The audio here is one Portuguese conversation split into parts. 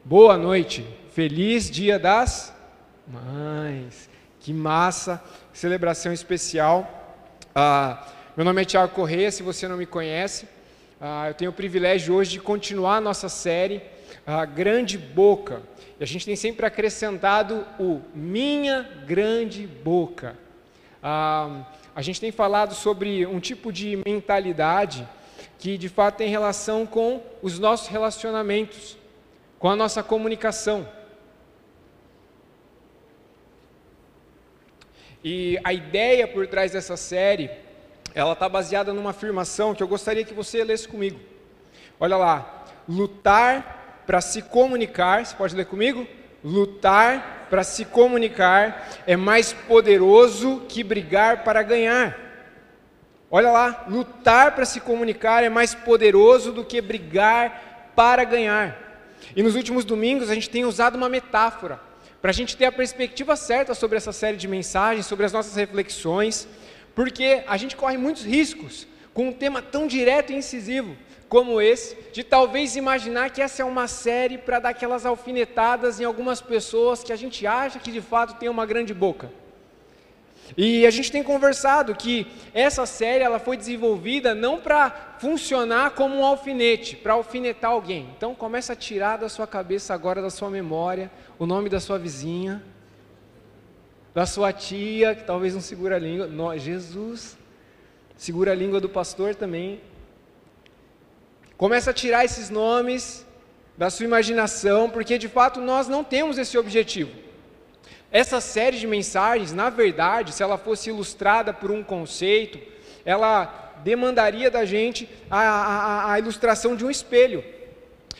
Boa noite, feliz Dia das Mães, que massa, celebração especial. Meu nome é Thiago Corrêa, se você não me conhece, eu tenho o privilégio hoje de continuar a nossa série, Grande Boca, e a gente tem sempre acrescentado o Minha Grande Boca. A gente tem falado sobre um tipo de mentalidade que de fato tem relação com os nossos relacionamentos, com a nossa comunicação. E a ideia por trás dessa série, ela está baseada numa afirmação que eu gostaria que você lesse comigo. Olha lá, lutar para se comunicar, você pode ler comigo? Lutar para se comunicar é mais poderoso que brigar para ganhar. Olha lá, lutar para se comunicar é mais poderoso do que brigar para ganhar. E nos últimos domingos a gente tem usado uma metáfora para a gente ter a perspectiva certa sobre essa série de mensagens, sobre as nossas reflexões, porque a gente corre muitos riscos com um tema tão direto e incisivo como esse, de talvez imaginar que essa é uma série para dar aquelas alfinetadas em algumas pessoas que a gente acha que de fato tem uma grande boca. E a gente tem conversado que essa série ela foi desenvolvida não para funcionar como um alfinete, para alfinetar alguém. Então começa a tirar da sua cabeça agora, da sua memória, o nome da sua vizinha, da sua tia, que talvez não segura a língua, Jesus, segura a língua do pastor também. Começa a tirar esses nomes da sua imaginação, porque de fato nós não temos esse objetivo. Essa série de mensagens, na verdade, se ela fosse ilustrada por um conceito, ela demandaria da gente a ilustração de um espelho.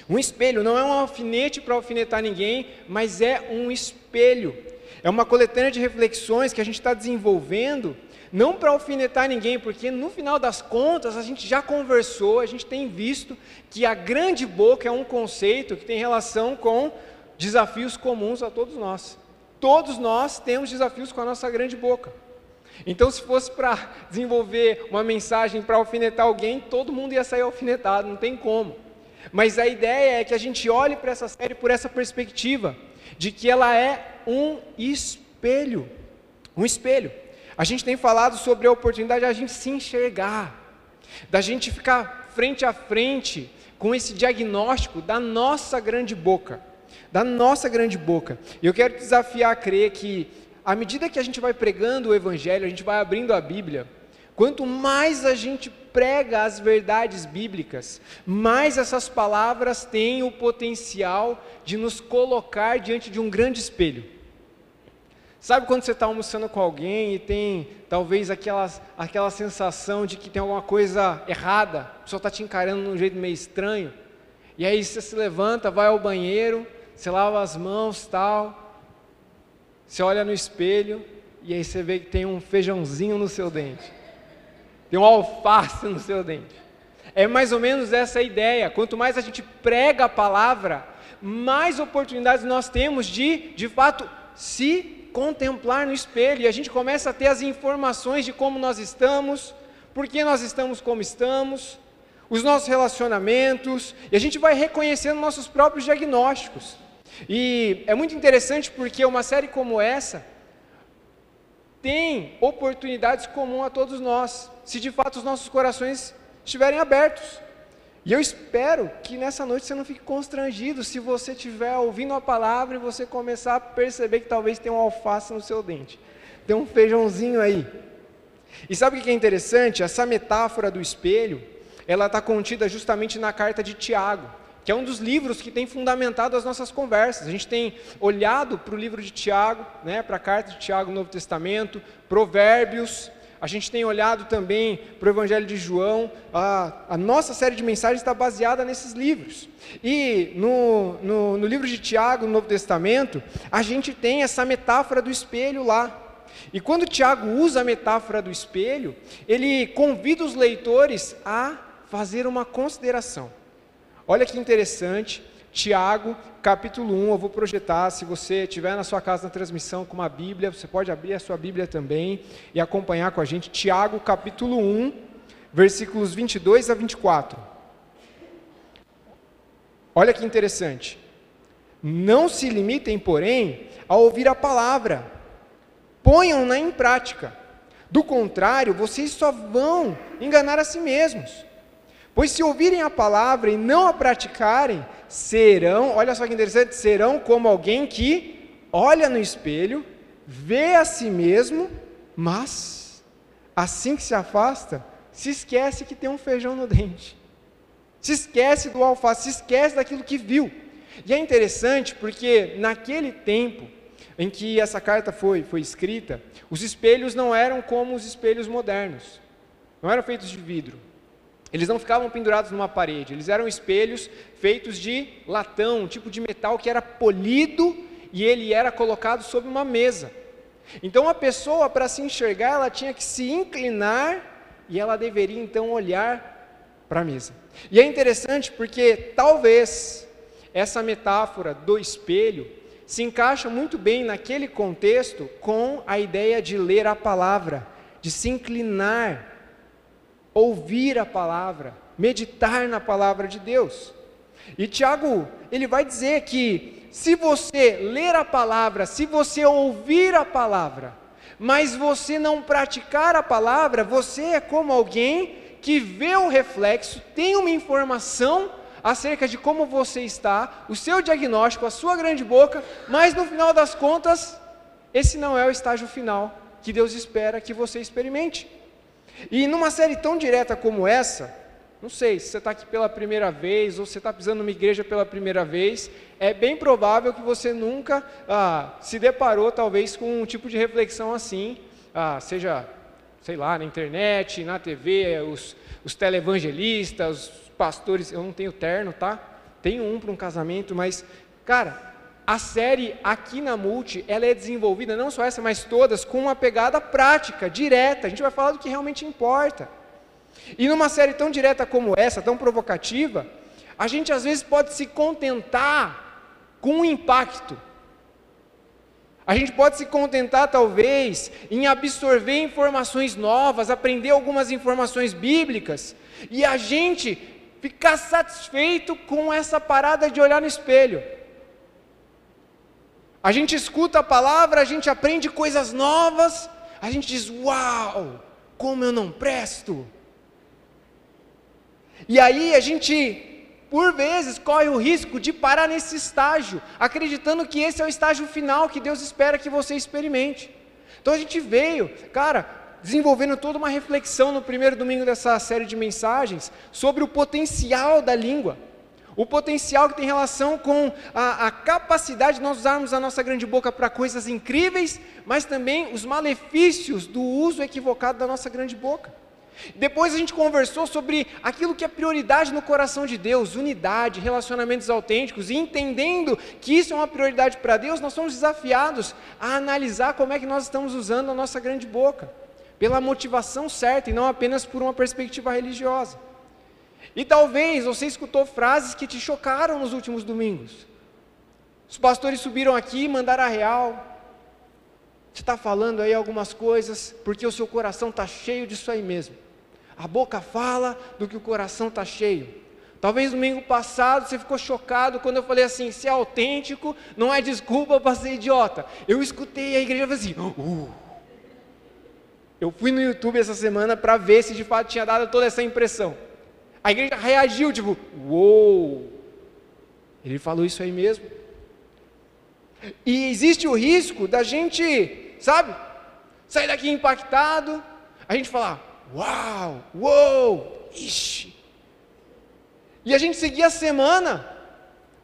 Um espelho não é um alfinete para alfinetar ninguém, mas é um espelho. É uma coletânea de reflexões que a gente está desenvolvendo, não para alfinetar ninguém, porque no final das contas a gente já conversou, a gente tem visto que a grande boca é um conceito que tem relação com desafios comuns a todos nós. Todos nós temos desafios com a nossa grande boca. Então, se fosse para desenvolver uma mensagem para alfinetar alguém, todo mundo ia sair alfinetado, não tem como. Mas a ideia é que a gente olhe para essa série por essa perspectiva, de que ela é um espelho. Um espelho. A gente tem falado sobre a oportunidade de a gente se enxergar, da gente ficar frente a frente com esse diagnóstico da nossa grande boca. Da nossa grande boca. E eu quero te desafiar a crer que, à medida que a gente vai pregando o Evangelho, a gente vai abrindo a Bíblia, quanto mais a gente prega as verdades bíblicas, mais essas palavras têm o potencial de nos colocar diante de um grande espelho. Sabe quando você está almoçando com alguém e tem talvez aquela sensação de que tem alguma coisa errada, a pessoa está te encarando de um jeito meio estranho, e aí você se levanta, vai ao banheiro, você lava as mãos, tal, você olha no espelho e aí você vê que tem um feijãozinho no seu dente, tem um alface no seu dente. É mais ou menos essa a ideia. Quanto mais a gente prega a palavra, mais oportunidades nós temos de fato, se contemplar no espelho, e a gente começa a ter as informações de como nós estamos, por que nós estamos como estamos, os nossos relacionamentos, e a gente vai reconhecendo nossos próprios diagnósticos. E é muito interessante porque uma série como essa tem oportunidades comuns a todos nós, se de fato os nossos corações estiverem abertos. E eu espero que nessa noite você não fique constrangido se você estiver ouvindo a palavra e você começar a perceber que talvez tenha um alface no seu dente, tem um feijãozinho aí. E sabe o que é interessante? Essa metáfora do espelho, ela está contida justamente na carta de Tiago, que é um dos livros que tem fundamentado as nossas conversas. A gente tem olhado para o livro de Tiago, para a carta de Tiago no Novo Testamento, Provérbios, a gente tem olhado também para o Evangelho de João. A nossa série de mensagens está baseada nesses livros. E no livro de Tiago, no Novo Testamento, a gente tem essa metáfora do espelho lá. E quando Tiago usa a metáfora do espelho, ele convida os leitores a fazer uma consideração. Olha que interessante, Tiago, capítulo 1, eu vou projetar, se você estiver na sua casa na transmissão com uma Bíblia, você pode abrir a sua Bíblia também e acompanhar com a gente, Tiago, capítulo 1, versículos 22 a 24. Olha que interessante, Não se limitem, porém, a ouvir a palavra. Ponham-na em prática. Do contrário, vocês só vão enganar a si mesmos. Pois se ouvirem a palavra e não a praticarem, serão, olha só que interessante, serão como alguém que olha no espelho, vê a si mesmo, mas assim que se afasta, se esquece que tem um feijão no dente. Se esquece do alface, se esquece daquilo que viu. E é interessante porque naquele tempo em que essa carta foi escrita, os espelhos não eram como os espelhos modernos. Não eram feitos de vidro. Eles não ficavam pendurados numa parede. Eles eram espelhos feitos de latão, um tipo de metal que era polido e ele era colocado sobre uma mesa. Então a pessoa, para se enxergar, ela tinha que se inclinar e ela deveria então olhar para a mesa. E é interessante porque talvez essa metáfora do espelho se encaixa muito bem naquele contexto com a ideia de ler a palavra, de se inclinar, ouvir a palavra, meditar na palavra de Deus. E Tiago, ele vai dizer que se você ler a palavra, se você ouvir a palavra, mas você não praticar a palavra, você é como alguém que vê o reflexo, tem uma informação acerca de como você está, o seu diagnóstico, a sua grande boca, mas no final das contas, esse não é o estágio final que Deus espera que você experimente. E numa série tão direta como essa, não sei, se você está aqui pela primeira vez, ou se você está pisando numa igreja pela primeira vez, é bem provável que você nunca se deparou talvez com um tipo de reflexão assim, seja, sei lá, na internet, na TV, os televangelistas, os pastores. Eu não tenho terno, tá? Tenho um para um casamento, mas, cara, a série aqui na Multi, ela é desenvolvida, não só essa, mas todas, com uma pegada prática, direta. A gente vai falar do que realmente importa. E numa série tão direta como essa, tão provocativa, a gente às vezes pode se contentar com o impacto. A gente pode se contentar, talvez, em absorver informações novas, aprender algumas informações bíblicas, e a gente ficar satisfeito com essa parada de olhar no espelho. A gente escuta a palavra, a gente aprende coisas novas, a gente diz, uau, como eu não presto. E aí a gente, por vezes, corre o risco de parar nesse estágio, acreditando que esse é o estágio final que Deus espera que você experimente. Então a gente veio, desenvolvendo toda uma reflexão no primeiro domingo dessa série de mensagens, sobre o potencial da língua. O potencial que tem relação com a capacidade de nós usarmos a nossa grande boca para coisas incríveis, mas também os malefícios do uso equivocado da nossa grande boca. Depois a gente conversou sobre aquilo que é prioridade no coração de Deus, unidade, relacionamentos autênticos, e entendendo que isso é uma prioridade para Deus, nós somos desafiados a analisar como é que nós estamos usando a nossa grande boca, pela motivação certa e não apenas por uma perspectiva religiosa. E talvez você escutou frases que te chocaram nos últimos domingos. Os pastores subiram aqui e mandaram a real. Você está falando aí algumas coisas porque o seu coração está cheio disso aí mesmo. A boca fala do que o coração está cheio. Talvez domingo passado você ficou chocado quando eu falei assim, ser autêntico não é desculpa para ser idiota. Eu escutei a igreja assim, Eu fui no YouTube essa semana para ver se de fato tinha dado toda essa impressão. A igreja reagiu, tipo, uou, ele falou isso aí mesmo. E existe o risco da gente, sair daqui impactado, a gente falar, uou, ixi. E a gente seguir a semana,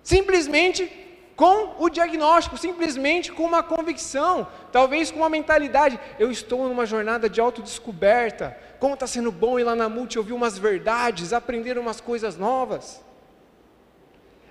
simplesmente com o diagnóstico, simplesmente com uma convicção, talvez com uma mentalidade, eu estou numa jornada de autodescoberta, como está sendo bom ir lá na Multi, ouvir umas verdades, aprender umas coisas novas.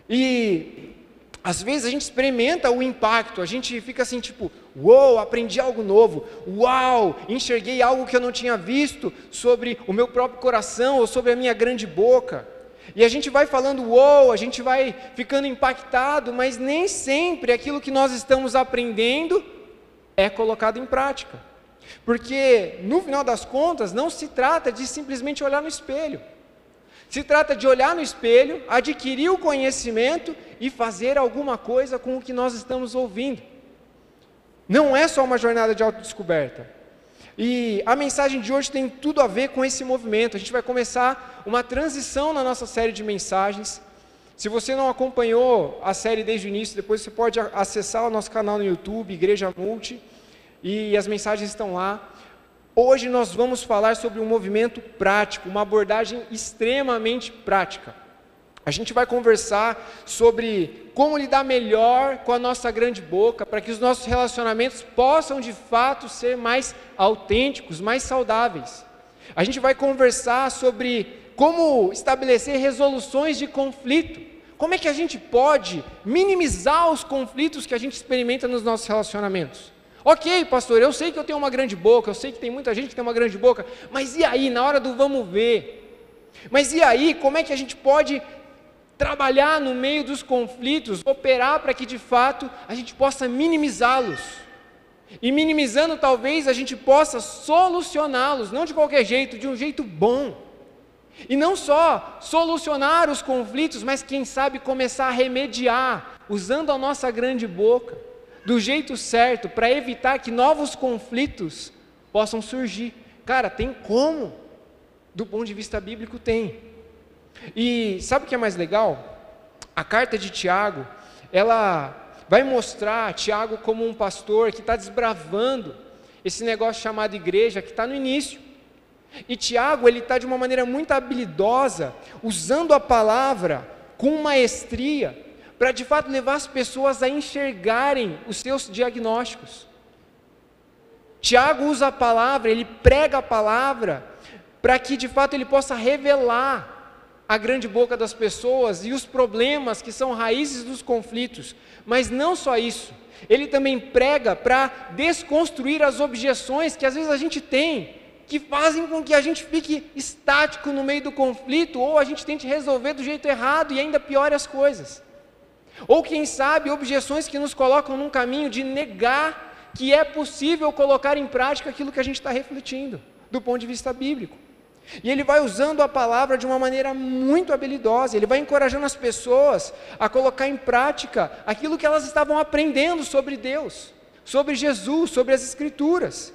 E às vezes a gente experimenta o impacto, a gente fica assim tipo, uou, aprendi algo novo, uau, enxerguei algo que eu não tinha visto sobre o meu próprio coração ou sobre a minha grande boca. E a gente vai falando uou, a gente vai ficando impactado, mas nem sempre aquilo que nós estamos aprendendo é colocado em prática. Porque no final das contas não se trata de simplesmente olhar no espelho. Se trata de olhar no espelho, adquirir o conhecimento e fazer alguma coisa com o que nós estamos ouvindo. Não é só uma jornada de autodescoberta. E a mensagem de hoje tem tudo a ver com esse movimento. A gente vai começar uma transição na nossa série de mensagens. Se você não acompanhou a série desde o início, depois você pode acessar o nosso canal no YouTube, Igreja Multi, e as mensagens estão lá. Hoje nós vamos falar sobre um movimento prático, uma abordagem extremamente prática. A gente vai conversar sobre como lidar melhor com a nossa grande boca, para que os nossos relacionamentos possam de fato ser mais autênticos, mais saudáveis. A gente vai conversar sobre como estabelecer resoluções de conflito. Como é que a gente pode minimizar os conflitos que a gente experimenta nos nossos relacionamentos? Ok, pastor, eu sei que eu tenho uma grande boca, eu sei que tem muita gente que tem uma grande boca, mas e aí, na hora do vamos ver? Mas e aí, como é que a gente pode trabalhar no meio dos conflitos, operar para que de fato a gente possa minimizá-los? E minimizando, talvez a gente possa solucioná-los, não de qualquer jeito, de um jeito bom. E não só solucionar os conflitos, mas quem sabe começar a remediar, usando a nossa grande boca, do jeito certo, para evitar que novos conflitos possam surgir. Cara, tem como? Do ponto de vista bíblico, tem. E sabe o que é mais legal? A carta de Tiago, ela vai mostrar Tiago como um pastor que está desbravando esse negócio chamado igreja, que está no início. E Tiago, ele está de uma maneira muito habilidosa, usando a palavra com maestria, para de fato levar as pessoas a enxergarem os seus diagnósticos. Tiago usa a palavra, ele prega a palavra, para que de fato ele possa revelar a grande boca das pessoas e os problemas que são raízes dos conflitos. Mas não só isso, ele também prega para desconstruir as objeções que às vezes a gente tem, que fazem com que a gente fique estático no meio do conflito, ou a gente tente resolver do jeito errado e ainda piore as coisas. Ou quem sabe, objeções que nos colocam num caminho de negar que é possível colocar em prática aquilo que a gente está refletindo, do ponto de vista bíblico. E ele vai usando a palavra de uma maneira muito habilidosa, ele vai encorajando as pessoas a colocar em prática aquilo que elas estavam aprendendo sobre Deus, sobre Jesus, sobre as Escrituras.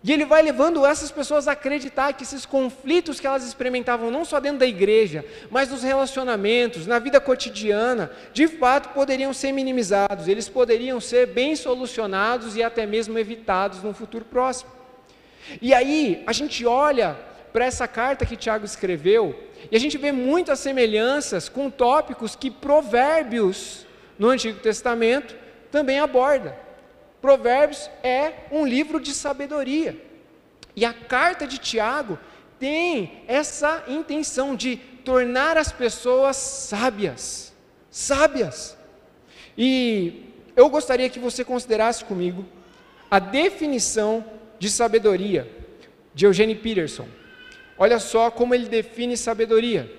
E ele vai levando essas pessoas a acreditar que esses conflitos que elas experimentavam, não só dentro da igreja, mas nos relacionamentos, na vida cotidiana, de fato poderiam ser minimizados, eles poderiam ser bem solucionados e até mesmo evitados no futuro próximo. E aí, a gente olha para essa carta que Tiago escreveu, e a gente vê muitas semelhanças com tópicos que Provérbios, no Antigo Testamento, também aborda. Provérbios é um livro de sabedoria, e a carta de Tiago tem essa intenção de tornar as pessoas sábias, e eu gostaria que você considerasse comigo a definição de sabedoria de Eugene Peterson. Olha só como ele define sabedoria.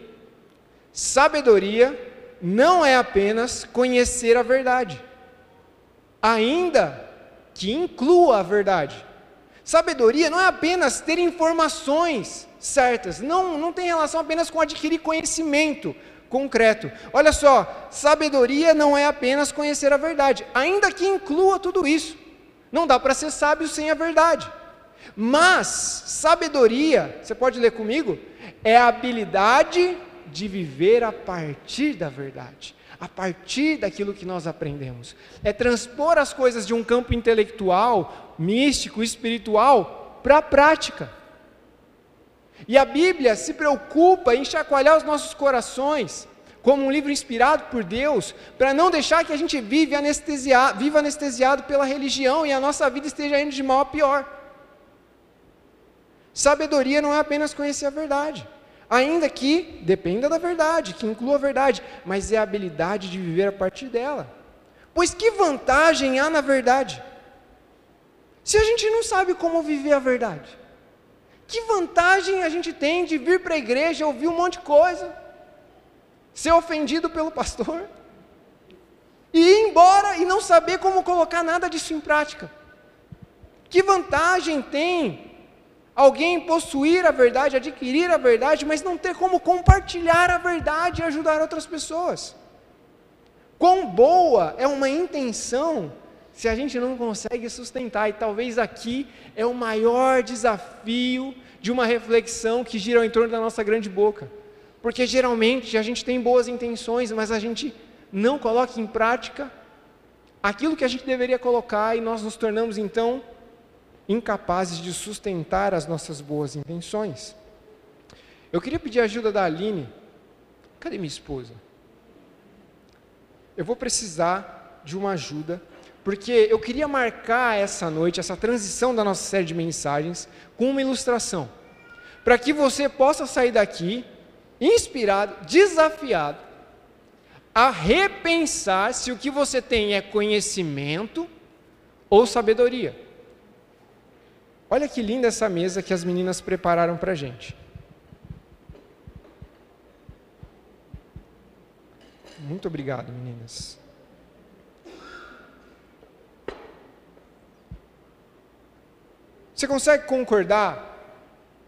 Sabedoria não é apenas conhecer a verdade, ainda que inclua a verdade. Sabedoria não é apenas ter informações certas, não tem relação apenas com adquirir conhecimento concreto. Olha só, sabedoria não é apenas conhecer a verdade, ainda que inclua tudo isso. Não dá para ser sábio sem a verdade. Mas sabedoria, você pode ler comigo, é a habilidade de viver a partir da verdade, a partir daquilo que nós aprendemos. É transpor as coisas de um campo intelectual, místico, espiritual, para a prática. E a Bíblia se preocupa em chacoalhar os nossos corações, como um livro inspirado por Deus, para não deixar que a gente viva anestesiado pela religião e a nossa vida esteja indo de mal a pior. Sabedoria não é apenas conhecer a verdade, ainda que dependa da verdade, que inclua a verdade, mas é a habilidade de viver a partir dela. Pois que vantagem há na verdade, se a gente não sabe como viver a verdade? Que vantagem a gente tem de vir para a igreja, ouvir um monte de coisa, ser ofendido pelo pastor, e ir embora e não saber como colocar nada disso em prática? Que vantagem tem Alguém possuir a verdade, adquirir a verdade, mas não ter como compartilhar a verdade e ajudar outras pessoas. Quão boa é uma intenção se a gente não consegue sustentar? E talvez aqui é o maior desafio de uma reflexão que gira em torno da nossa grande boca. Porque geralmente a gente tem boas intenções, mas a gente não coloca em prática aquilo que a gente deveria colocar, e nós nos tornamos então incapazes de sustentar as nossas boas intenções. Eu queria pedir a ajuda da Aline. Cadê minha esposa? Eu vou precisar de uma ajuda, porque eu queria marcar essa noite, essa transição da nossa série de mensagens, com uma ilustração, para que você possa sair daqui inspirado, desafiado, a repensar se o que você tem é conhecimento ou sabedoria. Olha que linda essa mesa que as meninas prepararam para a gente. Muito obrigado, meninas. Você consegue concordar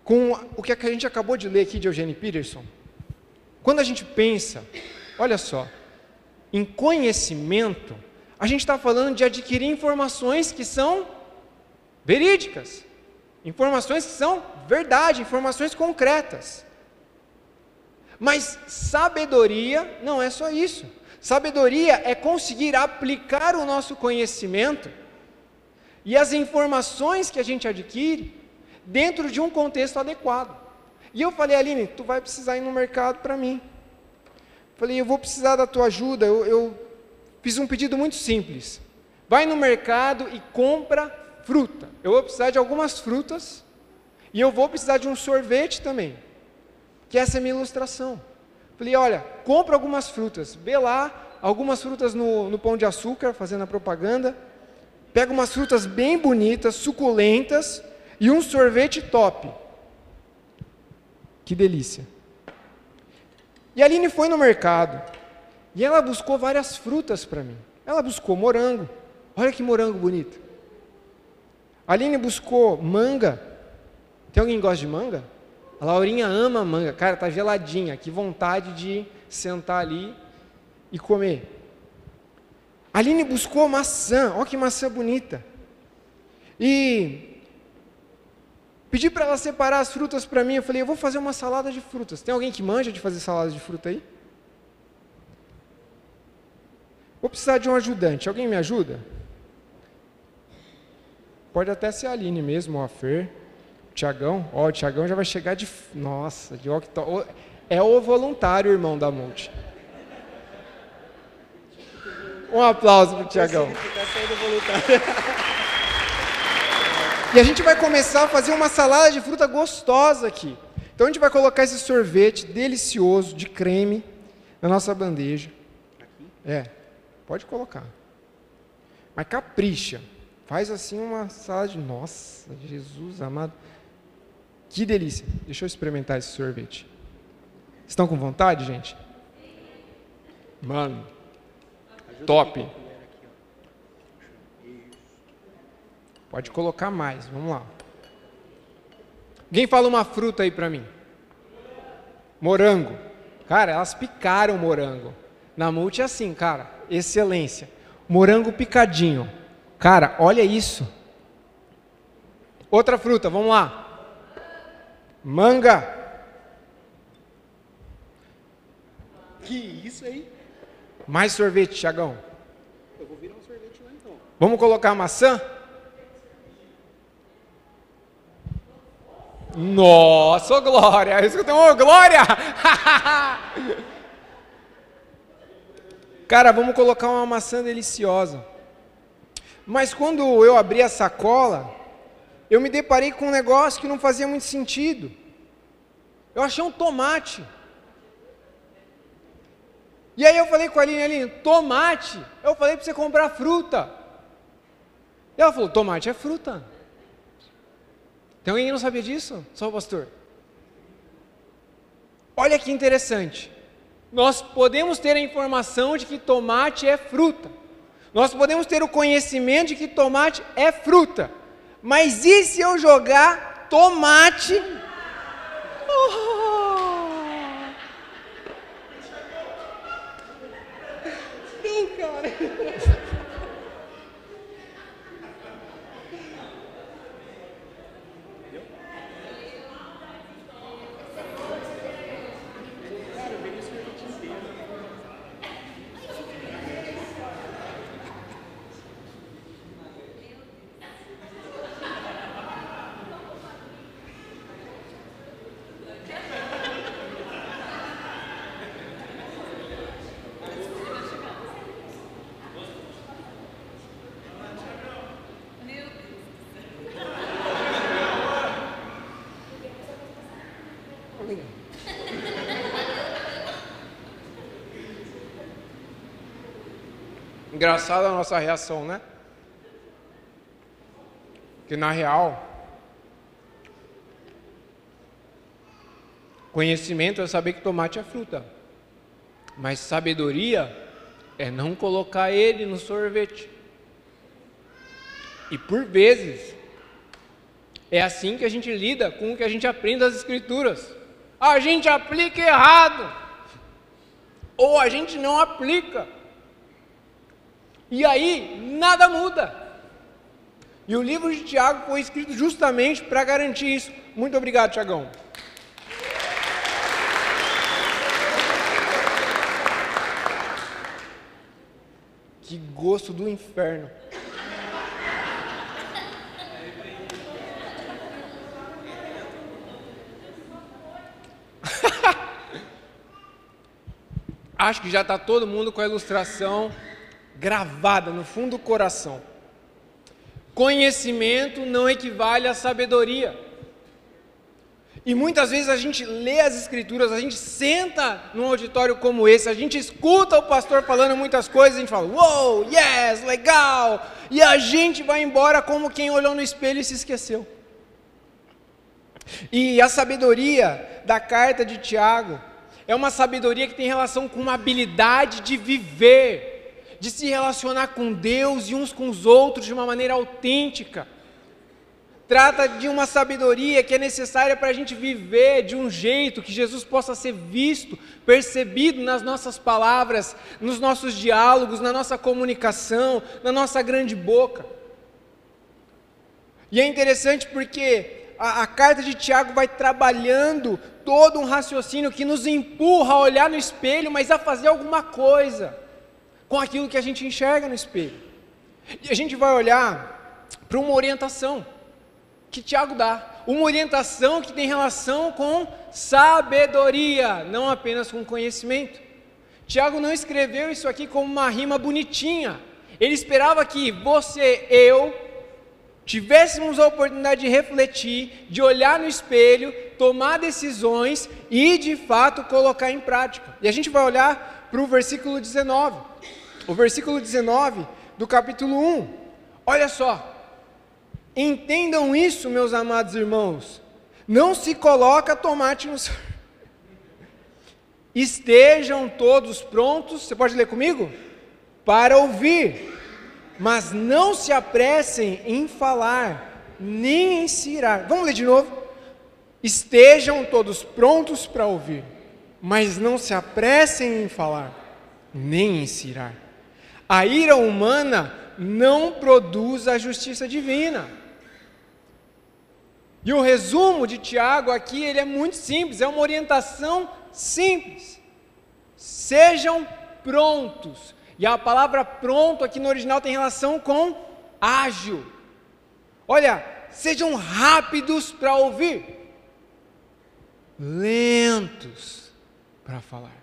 com o que a gente acabou de ler aqui de Eugene Peterson? Quando a gente pensa, olha só, em conhecimento, a gente está falando de adquirir informações que são verídicas, informações que são verdade, informações concretas. Mas sabedoria não é só isso. Sabedoria é conseguir aplicar o nosso conhecimento e as informações que a gente adquire dentro de um contexto adequado. E eu falei, Aline, tu vai precisar ir no mercado para mim. Falei, eu vou precisar da tua ajuda. Eu fiz um pedido muito simples. Vai no mercado e compra fruta. Eu vou precisar de algumas frutas e eu vou precisar de um sorvete também, que essa é a minha ilustração. Falei, olha, compra algumas frutas, vê lá, algumas frutas no Pão de Açúcar, fazendo a propaganda, pega umas frutas bem bonitas, suculentas, e um sorvete top. Que delícia. E a Aline foi no mercado, e ela buscou várias frutas para mim. Ela buscou morango, olha que morango bonito. A Aline buscou manga. Tem alguém que gosta de manga? A Laurinha ama manga. Cara, tá geladinha. Que vontade de sentar ali e comer. A Aline buscou maçã. Olha que maçã bonita. E pedi para ela separar as frutas para mim. Eu falei, eu vou fazer uma salada de frutas. Tem alguém que manja de fazer salada de fruta aí? Vou precisar de um ajudante. Alguém me ajuda? Pode até ser a Aline mesmo, a Fer, o Tiagão. Ó, o Tiagão já vai chegar de... Nossa, de octo... É o voluntário, irmão da Multi. Um aplauso para o Tiagão. E a gente vai começar a fazer uma salada de fruta gostosa aqui. Então a gente vai colocar esse sorvete delicioso de creme na nossa bandeja. Pode colocar. Mas capricha. Faz assim uma salada de... Nossa, Jesus amado. Que delícia. Deixa eu experimentar esse sorvete. Estão com vontade, gente? Mano, top. Pode colocar mais, vamos lá. Alguém fala uma fruta aí pra mim? Morango. Cara, elas picaram morango. Na Multi é assim, cara, excelência. Morango picadinho. Cara, olha isso. Outra fruta, vamos lá. Manga. Que isso aí? Mais sorvete, Thiagão. Eu vou virar um sorvete lá então. Vamos colocar maçã? Nossa, ô Glória! Eu escutei, ô Glória! Cara, vamos colocar uma maçã deliciosa. Mas quando eu abri a sacola, eu me deparei com um negócio que não fazia muito sentido. Eu achei um tomate. E aí eu falei com a Aline, tomate? Eu falei para você comprar fruta. E ela falou, tomate é fruta. Tem alguém que não sabia disso? Só o pastor. Olha que interessante. Nós podemos ter a informação de que tomate é fruta. Nós podemos ter o conhecimento de que tomate é fruta. Mas e se eu jogar tomate. Não, cara. Engraçada a nossa reação, né? Que na real, conhecimento é saber que tomate é fruta, mas sabedoria é não colocar ele no sorvete. E por vezes, é assim que a gente lida com o que a gente aprende das Escrituras. A gente aplica errado, ou a gente não aplica. E aí, nada muda. E o livro de Tiago foi escrito justamente para garantir isso. Muito obrigado, Tiagão. Que gosto do inferno. Acho que já está todo mundo com a ilustração gravada no fundo do coração. Conhecimento não equivale a sabedoria. E muitas vezes a gente lê as Escrituras, a gente senta num auditório como esse, a gente escuta o pastor falando muitas coisas, a gente fala, uou, yes, legal, e a gente vai embora como quem olhou no espelho e se esqueceu. E a sabedoria da carta de Tiago é uma sabedoria que tem relação com uma habilidade de viver, de se relacionar com Deus e uns com os outros de uma maneira autêntica. Trata de uma sabedoria que é necessária para a gente viver de um jeito que Jesus possa ser visto, percebido nas nossas palavras, nos nossos diálogos, na nossa comunicação, na nossa grande boca. E é interessante porque a carta de Tiago vai trabalhando todo um raciocínio que nos empurra a olhar no espelho, mas a fazer alguma coisa com aquilo que a gente enxerga no espelho. E a gente vai olhar para uma orientação que Tiago dá, uma orientação que tem relação com sabedoria, não apenas com conhecimento. Tiago não escreveu isso aqui como uma rima bonitinha, ele esperava que você, eu, tivéssemos a oportunidade de refletir, de olhar no espelho, tomar decisões e de fato colocar em prática. E a gente vai olhar para o versículo 19, o versículo 19 do capítulo 1, olha só. Entendam isso, meus amados irmãos, não se coloca tomate no sorvete. Estejam todos prontos, você pode ler comigo? Para ouvir, mas não se apressem em falar, nem em se irar. Vamos ler de novo? Estejam todos prontos para ouvir, mas não se apressem em falar, nem em se irar. A ira humana não produz a justiça divina. E o resumo de Tiago aqui, ele é muito simples, é uma orientação simples. Sejam prontos. E a palavra pronto aqui no original tem relação com ágil. Olha, sejam rápidos para ouvir, lentos para falar.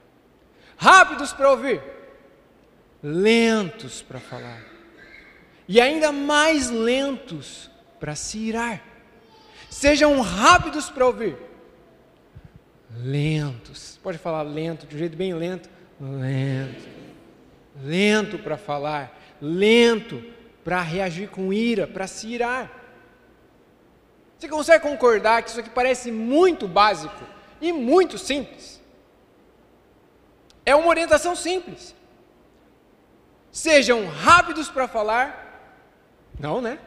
Rápidos para ouvir, lentos para falar. E ainda mais lentos para se irar. Sejam rápidos para ouvir, lentos. Pode falar lento, de um jeito bem lento. Lento. Lento para falar, lento para reagir com ira, para se irar. Você consegue concordar que isso aqui parece muito básico e muito simples? É uma orientação simples. Sejam rápidos para falar, não, né?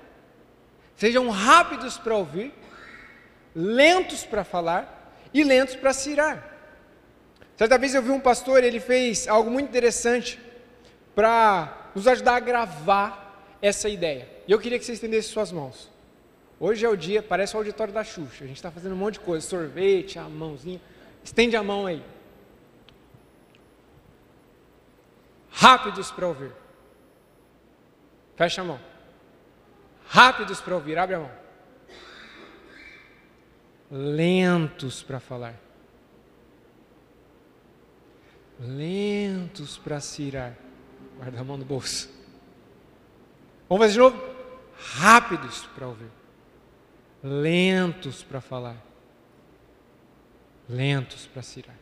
Sejam rápidos para ouvir, lentos para falar e lentos para se irar. Certa vez eu vi um pastor, ele fez algo muito interessante para nos ajudar a gravar essa ideia. E eu queria que você estendesse suas mãos. Hoje é o dia, parece o auditório da Xuxa, a gente está fazendo um monte de coisa, sorvete, a mãozinha, estende a mão aí. Rápidos para ouvir. Fecha a mão. Rápidos para ouvir, abre a mão. Lentos para falar. Lentos para se irar. Guarda a mão no bolso. Vamos fazer de novo? Rápidos para ouvir. Lentos para falar. Lentos para se irar.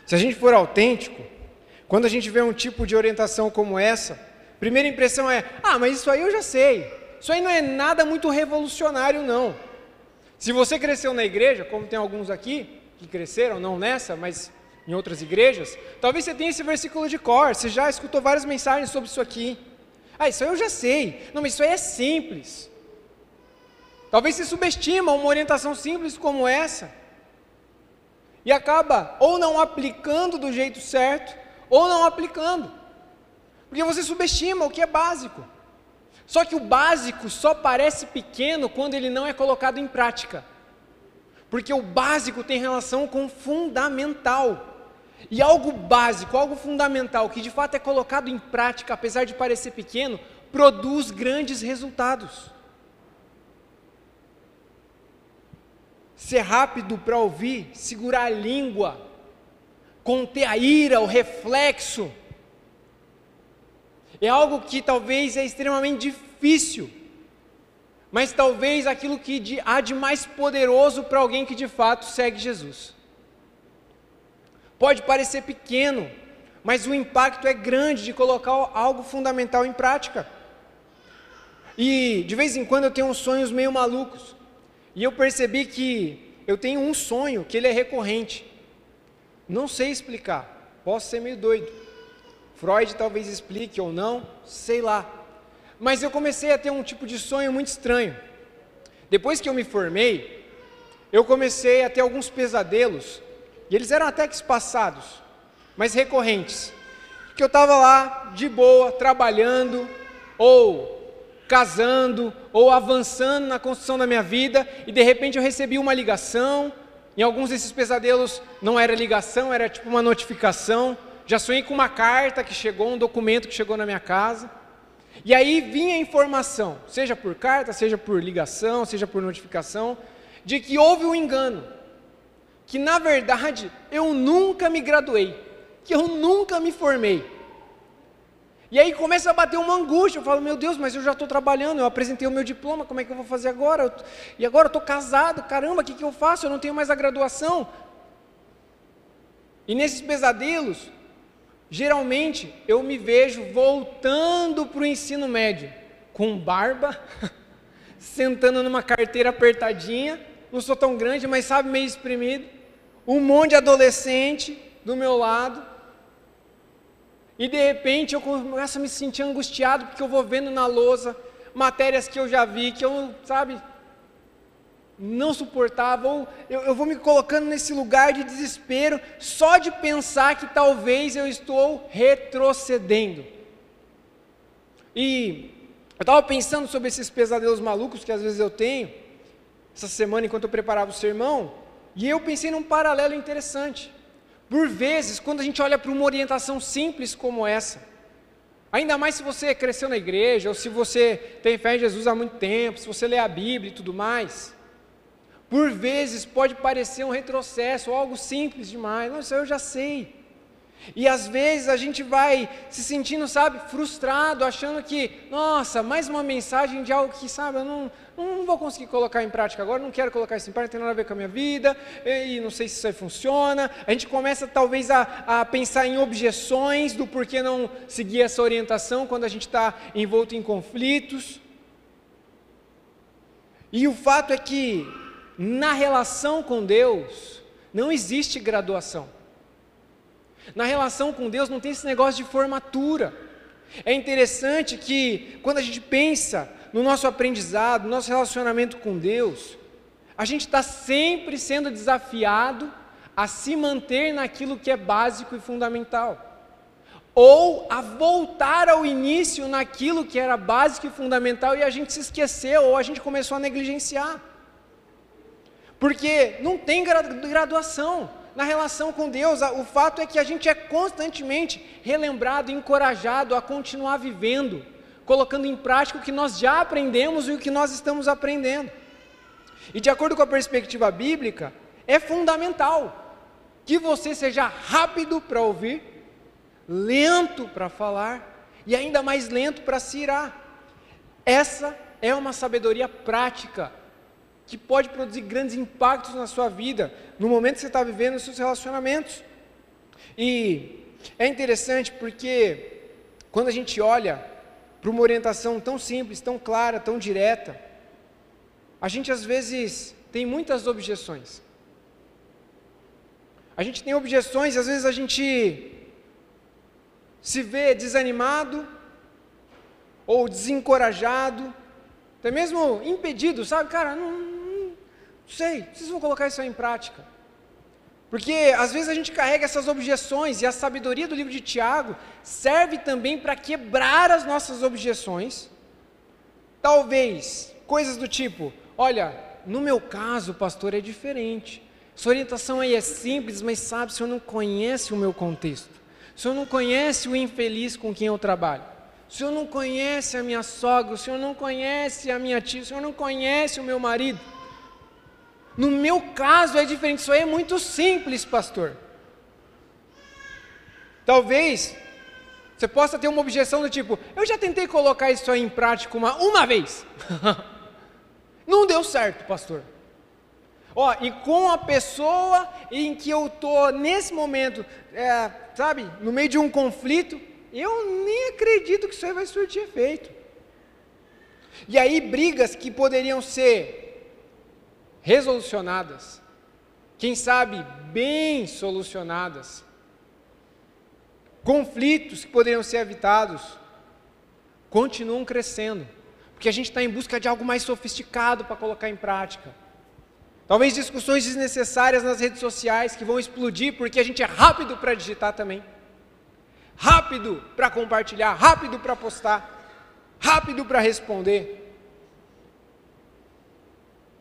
Se a gente for autêntico, quando a gente vê um tipo de orientação como essa, a primeira impressão é, mas isso aí eu já sei. Isso aí não é nada muito revolucionário, não. Se você cresceu na igreja, como tem alguns aqui, que cresceram, não nessa, mas em outras igrejas, talvez você tenha esse versículo de cor, você já escutou várias mensagens sobre isso aqui. Isso aí eu já sei. Não, mas isso aí é simples. Talvez você subestima uma orientação simples como essa e acaba ou não aplicando do jeito certo, ou não aplicando. Porque você subestima o que é básico. Só que o básico só parece pequeno quando ele não é colocado em prática. Porque o básico tem relação com o fundamental. E algo básico, algo fundamental, que de fato é colocado em prática, apesar de parecer pequeno, produz grandes resultados. Ser rápido para ouvir, segurar a língua, conter a ira, o reflexo, é algo que talvez é extremamente difícil, mas talvez aquilo que há de mais poderoso para alguém que de fato segue Jesus. Pode parecer pequeno, mas o impacto é grande de colocar algo fundamental em prática. E de vez em quando eu tenho uns sonhos meio malucos, e eu percebi que eu tenho um sonho que ele é recorrente. Não sei explicar, posso ser meio doido. Freud talvez explique ou não, sei lá. Mas eu comecei a ter um tipo de sonho muito estranho. Depois que eu me formei, eu comecei a ter alguns pesadelos, e eles eram até que espaçados, mas recorrentes. Que eu estava lá, de boa, trabalhando, ou casando, ou avançando na construção da minha vida, e de repente eu recebi uma ligação. Em alguns desses pesadelos não era ligação, era tipo uma notificação. Já sonhei com uma carta que chegou, um documento que chegou na minha casa. E aí vinha a informação, seja por carta, seja por ligação, seja por notificação, de que houve um engano. Que na verdade eu nunca me graduei, que eu nunca me formei. E aí começa a bater uma angústia, eu falo, meu Deus, mas eu já estou trabalhando, eu apresentei o meu diploma, como é que eu vou fazer agora? E agora eu estou casado, caramba, o que eu faço? Eu não tenho mais a graduação. E nesses pesadelos, geralmente eu me vejo voltando para o ensino médio, com barba, sentando numa carteira apertadinha, não sou tão grande, mas sabe, meio espremido, um monte de adolescente do meu lado, e de repente eu começo a me sentir angustiado, porque eu vou vendo na lousa matérias que eu já vi, que eu, não suportava, ou eu vou me colocando nesse lugar de desespero, só de pensar que talvez eu estou retrocedendo. E eu estava pensando sobre esses pesadelos malucos que às vezes eu tenho, essa semana enquanto eu preparava o sermão, e eu pensei num paralelo interessante. Por vezes, quando a gente olha para uma orientação simples como essa, ainda mais se você cresceu na igreja, ou se você tem fé em Jesus há muito tempo, se você lê a Bíblia e tudo mais, por vezes pode parecer um retrocesso, ou algo simples demais, não, isso eu já sei. E às vezes a gente vai se sentindo, frustrado, achando que, nossa, mais uma mensagem de algo que, eu não vou conseguir colocar em prática agora, não quero colocar isso em prática, não tem nada a ver com a minha vida, e não sei se isso aí funciona. A gente começa talvez a pensar em objeções do porquê não seguir essa orientação quando a gente está envolto em conflitos. E o fato é que, na relação com Deus, não existe graduação. Na relação com Deus não tem esse negócio de formatura. É interessante que quando a gente pensa no nosso aprendizado, no nosso relacionamento com Deus, a gente está sempre sendo desafiado a se manter naquilo que é básico e fundamental, ou a voltar ao início naquilo que era básico e fundamental e a gente se esqueceu, ou a gente começou a negligenciar, porque não tem graduação na relação com Deus. O fato é que a gente é constantemente relembrado, encorajado a continuar vivendo, colocando em prática o que nós já aprendemos e o que nós estamos aprendendo. E de acordo com a perspectiva bíblica, é fundamental que você seja rápido para ouvir, lento para falar e ainda mais lento para se irar. Essa é uma sabedoria prática que pode produzir grandes impactos na sua vida, no momento que você está vivendo nos seus relacionamentos. E é interessante porque quando a gente olha para uma orientação tão simples, tão clara, tão direta, a gente às vezes tem muitas objeções. A gente tem objeções, às vezes a gente se vê desanimado, ou desencorajado, até mesmo impedido, sabe? Cara, não sei, vocês vão colocar isso aí em prática. Porque às vezes a gente carrega essas objeções, e a sabedoria do livro de Tiago serve também para quebrar as nossas objeções. Talvez, coisas do tipo, olha, no meu caso, pastor, é diferente. Sua orientação aí é simples, mas sabe, o senhor não conhece o meu contexto. O senhor não conhece o infeliz com quem eu trabalho. O senhor não conhece a minha sogra, o senhor não conhece a minha tia, o senhor não conhece o meu marido. No meu caso é diferente, isso aí é muito simples, pastor. Talvez você possa ter uma objeção do tipo, eu já tentei colocar isso aí em prática uma vez. Não deu certo, pastor. E com a pessoa em que eu estou nesse momento, sabe, no meio de um conflito, eu nem acredito que isso aí vai surtir efeito. E aí brigas que poderiam ser resolucionadas, quem sabe bem solucionadas, conflitos que poderiam ser evitados, continuam crescendo, porque a gente está em busca de algo mais sofisticado para colocar em prática. Talvez discussões desnecessárias nas redes sociais que vão explodir porque a gente é rápido para digitar também, rápido para compartilhar, rápido para postar, rápido para responder.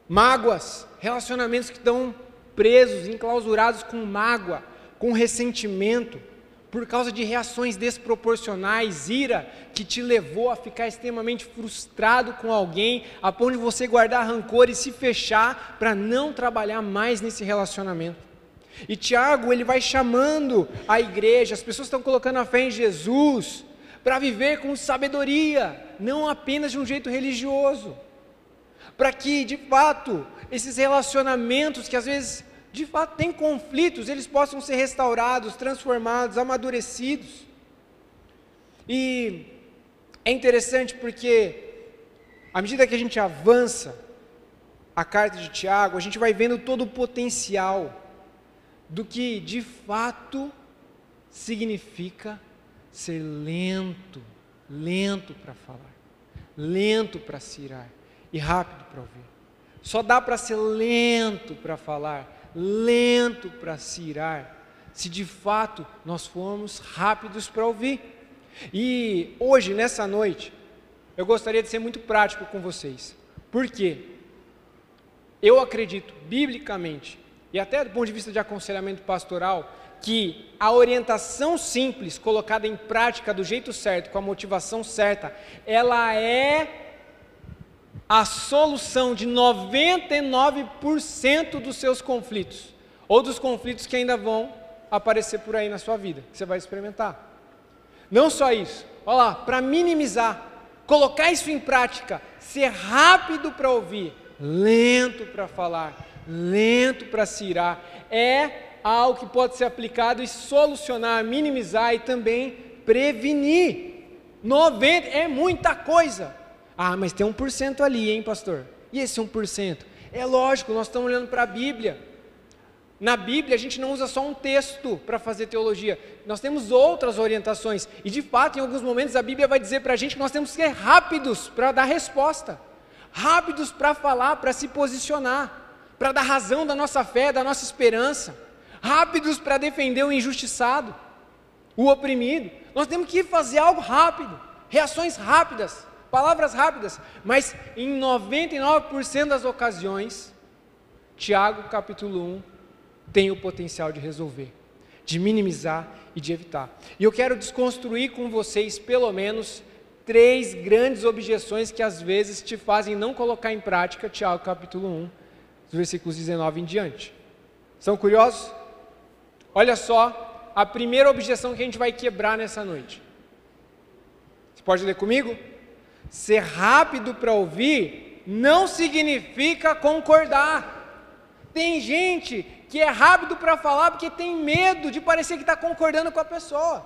Mágoas, relacionamentos que estão presos, enclausurados com mágoa, com ressentimento, por causa de reações desproporcionais, ira, que te levou a ficar extremamente frustrado com alguém, a ponto de você guardar rancor e se fechar para não trabalhar mais nesse relacionamento. E Tiago, ele vai chamando a igreja, as pessoas estão colocando a fé em Jesus, para viver com sabedoria, não apenas de um jeito religioso, para que de fato, esses relacionamentos que às vezes de fato têm conflitos, eles possam ser restaurados, transformados, amadurecidos. E é interessante porque, à medida que a gente avança a carta de Tiago, a gente vai vendo todo o potencial do que de fato significa ser lento para falar, lento para se irar e rápido para ouvir. Só dá para ser lento para falar, lento para se irar, se de fato nós formos rápidos para ouvir. E hoje, nessa noite, eu gostaria de ser muito prático com vocês. Por quê? Eu acredito, biblicamente, e até do ponto de vista de aconselhamento pastoral, que a orientação simples, colocada em prática do jeito certo, com a motivação certa, ela é a solução de 99% dos seus conflitos, ou dos conflitos que ainda vão aparecer por aí na sua vida, que você vai experimentar. Não só isso, olha lá, para minimizar, colocar isso em prática, ser rápido para ouvir, lento para falar, lento para se irar, é algo que pode ser aplicado e solucionar, minimizar e também prevenir. 90% é muita coisa. Mas tem 1% ali, hein, pastor? E esse 1%? É lógico, nós estamos olhando para a Bíblia. Na Bíblia, a gente não usa só um texto para fazer teologia. Nós temos outras orientações. E, de fato, em alguns momentos, a Bíblia vai dizer para a gente que nós temos que ser rápidos para dar resposta. Rápidos para falar, para se posicionar. Para dar razão da nossa fé, da nossa esperança. Rápidos para defender o injustiçado, o oprimido. Nós temos que fazer algo rápido. Reações rápidas. Palavras rápidas. Mas, em 99% das ocasiões, Tiago, capítulo 1, tem o potencial de resolver, de minimizar e de evitar. E eu quero desconstruir com vocês, pelo menos, 3 grandes objeções que às vezes te fazem não colocar em prática Tiago capítulo 1, dos versículos 19 em diante. São curiosos? Olha só, a primeira objeção que a gente vai quebrar nessa noite. Você pode ler comigo? Ser rápido para ouvir não significa concordar. Tem gente que é rápido para falar porque tem medo de parecer que está concordando com a pessoa.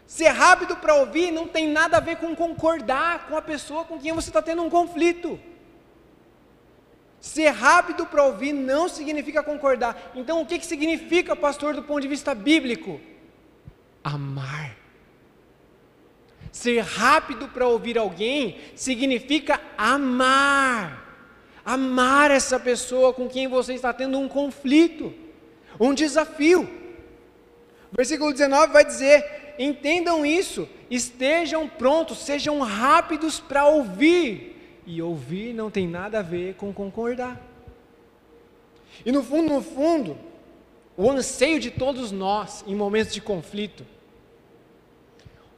Ser rápido para ouvir não tem nada a ver com concordar com a pessoa com quem você está tendo um conflito. Ser rápido para ouvir não significa concordar. Então, o que significa, pastor, do ponto de vista bíblico? Amar. Ser rápido para ouvir alguém significa amar. Amar essa pessoa com quem você está tendo um conflito, um desafio. O versículo 19 vai dizer: entendam isso, estejam prontos, sejam rápidos para ouvir. E ouvir não tem nada a ver com concordar. E no fundo, o anseio de todos nós em momentos de conflito,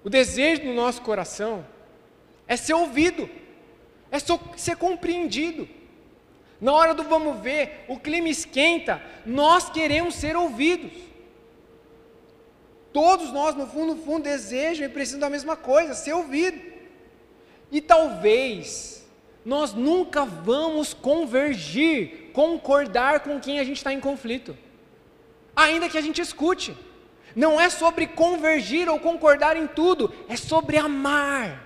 o desejo do nosso coração é ser ouvido, é ser compreendido. Na hora do vamos ver, o clima esquenta, nós queremos ser ouvidos. Todos nós, no fundo, desejam e precisam da mesma coisa, ser ouvido. E talvez nós nunca vamos convergir, concordar com quem a gente está em conflito, ainda que a gente escute. Não é sobre convergir ou concordar em tudo, é sobre amar.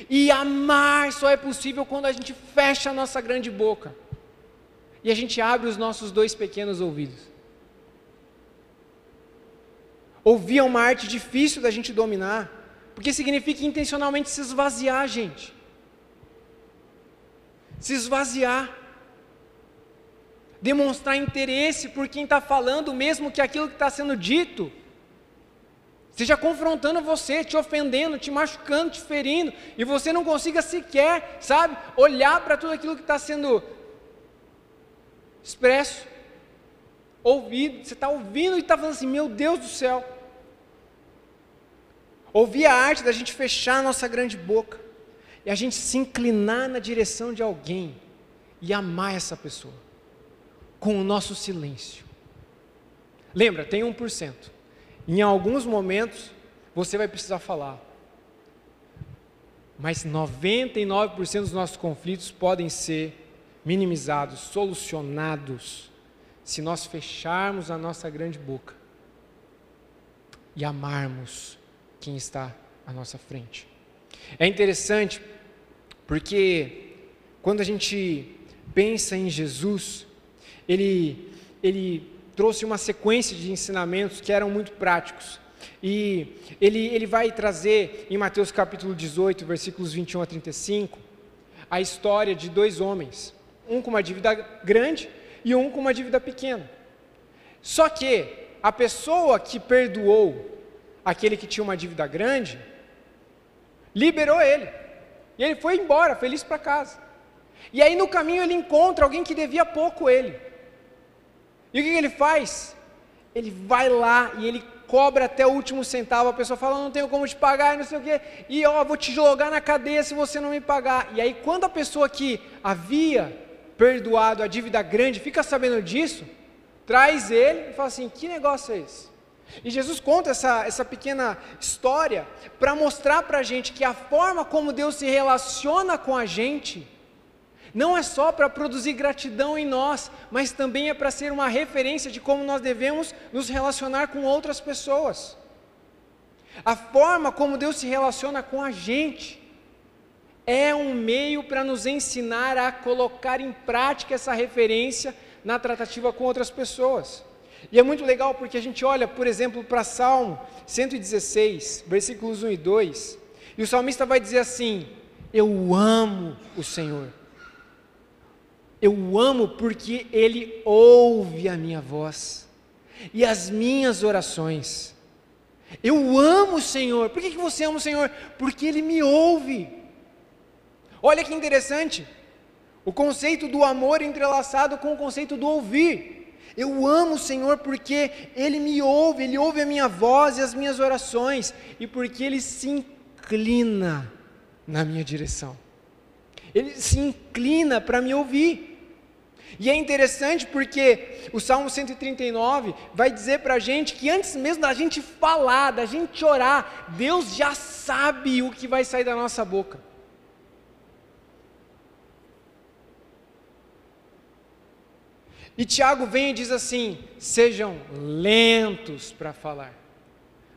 E amar só é possível quando a gente fecha a nossa grande boca e a gente abre os nossos 2 pequenos ouvidos. Ouvir é uma arte difícil da gente dominar, porque significa intencionalmente se esvaziar, gente. Se esvaziar. Demonstrar interesse por quem está falando, mesmo que aquilo que está sendo dito esteja confrontando você, te ofendendo, te machucando, te ferindo, e você não consiga sequer, sabe, olhar para tudo aquilo que está sendo expresso, ouvido. Você está ouvindo e está falando assim: meu Deus do céu. Ouvir a arte da gente fechar a nossa grande boca e a gente se inclinar na direção de alguém e amar essa pessoa com o nosso silêncio. Lembra, tem 1%. Em alguns momentos, você vai precisar falar. Mas 99% dos nossos conflitos podem ser minimizados, solucionados, se nós fecharmos a nossa grande boca e amarmos quem está à nossa frente. É interessante, porque quando a gente pensa em Jesus, ele trouxe uma sequência de ensinamentos que eram muito práticos. E ele vai trazer em Mateus capítulo 18, versículos 21 a 35, a história de 2 homens, um com uma dívida grande e um com uma dívida pequena. Só que a pessoa que perdoou aquele que tinha uma dívida grande, liberou ele, e ele foi embora, feliz para casa. E aí no caminho ele encontra alguém que devia pouco ele. E o que ele faz? Ele vai lá e ele cobra até o último centavo. A pessoa fala: não tenho como te pagar, não sei o quê, e vou te jogar na cadeia se você não me pagar. E aí quando a pessoa que havia perdoado a dívida grande fica sabendo disso, traz ele e fala assim: que negócio é esse? E Jesus conta essa pequena história para mostrar para a gente que a forma como Deus se relaciona com a gente não é só para produzir gratidão em nós, mas também é para ser uma referência de como nós devemos nos relacionar com outras pessoas. A forma como Deus se relaciona com a gente é um meio para nos ensinar a colocar em prática essa referência na tratativa com outras pessoas. E é muito legal porque a gente olha, por exemplo, para Salmo 116, versículos 1 e 2, e o salmista vai dizer assim: eu amo o Senhor. Eu amo porque Ele ouve a minha voz e as minhas orações. Eu amo o Senhor. Por que você ama o Senhor? Porque Ele me ouve. Olha que interessante, o conceito do amor entrelaçado com o conceito do ouvir. Eu amo o Senhor porque Ele me ouve, Ele ouve a minha voz e as minhas orações, e porque Ele se inclina na minha direção. Ele se inclina para me ouvir. E é interessante porque o Salmo 139 vai dizer para a gente que antes mesmo da gente falar, da gente orar, Deus já sabe o que vai sair da nossa boca. E Tiago vem e diz assim: sejam lentos para falar,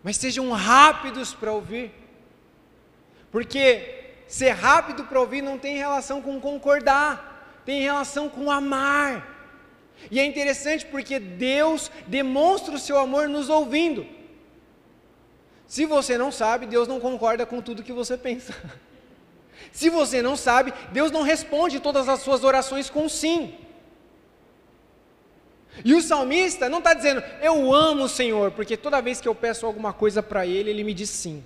mas sejam rápidos para ouvir. Porque ser rápido para ouvir não tem relação com concordar, tem relação com amar. E é interessante porque Deus demonstra o seu amor nos ouvindo. Se você não sabe, Deus não concorda com tudo que você pensa. Se você não sabe, Deus não responde todas as suas orações com sim. E o salmista não está dizendo, eu amo o Senhor, porque toda vez que eu peço alguma coisa para Ele, Ele me diz sim.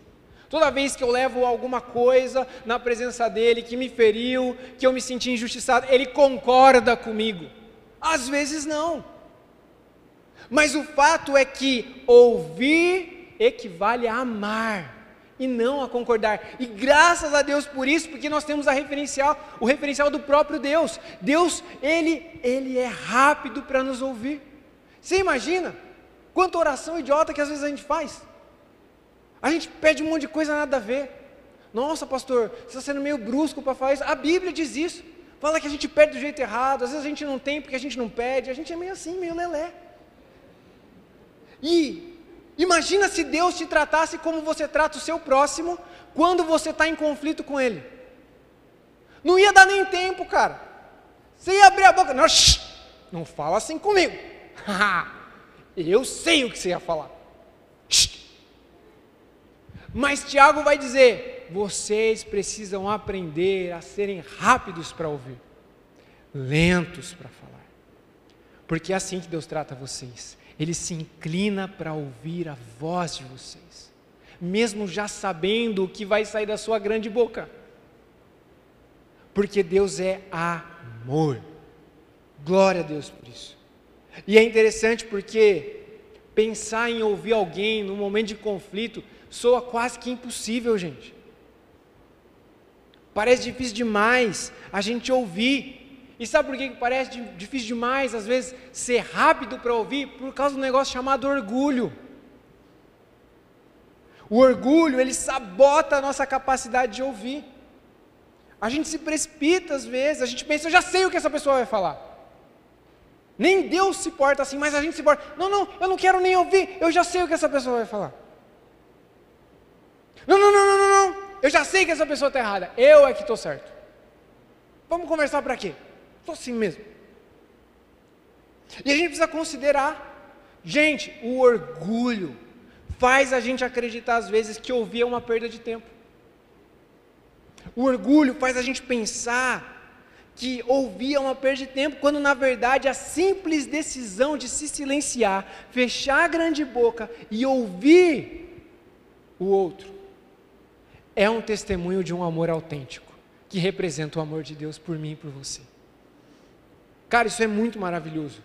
Toda vez que eu levo alguma coisa na presença dEle, que me feriu, que eu me senti injustiçado, Ele concorda comigo. Às vezes não. Mas o fato é que ouvir equivale a amar, e não a concordar. E graças a Deus por isso, porque nós temos o referencial do próprio Deus. Deus, Ele é rápido para nos ouvir. Você imagina quanta oração idiota que às vezes a gente faz? A gente pede um monte de coisa nada a ver. Nossa, pastor, você está sendo meio brusco para falar isso. A Bíblia diz isso. Fala que a gente pede do jeito errado. Às vezes a gente não tem porque a gente não pede. A gente é meio assim, meio lelé. E imagina se Deus te tratasse como você trata o seu próximo quando você está em conflito com ele. Não ia dar nem tempo, cara. Você ia abrir a boca. Não, não fala assim comigo. Eu sei o que você ia falar. Mas Tiago vai dizer, vocês precisam aprender a serem rápidos para ouvir, lentos para falar. Porque é assim que Deus trata vocês. Ele se inclina para ouvir a voz de vocês, mesmo já sabendo o que vai sair da sua grande boca. Porque Deus é amor. Glória a Deus por isso. E é interessante porque pensar em ouvir alguém num momento de conflito soa quase que impossível, gente. Parece difícil demais a gente ouvir. E sabe por que parece difícil demais, às vezes, ser rápido para ouvir? Por causa do negócio chamado orgulho. O orgulho, ele sabota a nossa capacidade de ouvir. A gente se precipita às vezes, a gente pensa, eu já sei o que essa pessoa vai falar. Nem Deus se porta assim, mas a gente se porta. Não, eu não quero nem ouvir, eu já sei o que essa pessoa vai falar. Não, eu já sei que essa pessoa está errada, eu é que estou certo. Vamos conversar para quê? Estou assim mesmo. E a gente precisa considerar, gente, o orgulho faz a gente acreditar às vezes que ouvir é uma perda de tempo. O orgulho faz a gente pensar que ouvir é uma perda de tempo, quando na verdade a simples decisão de se silenciar, fechar a grande boca e ouvir o outro, é um testemunho de um amor autêntico, que representa o amor de Deus por mim e por você. Cara, isso é muito maravilhoso.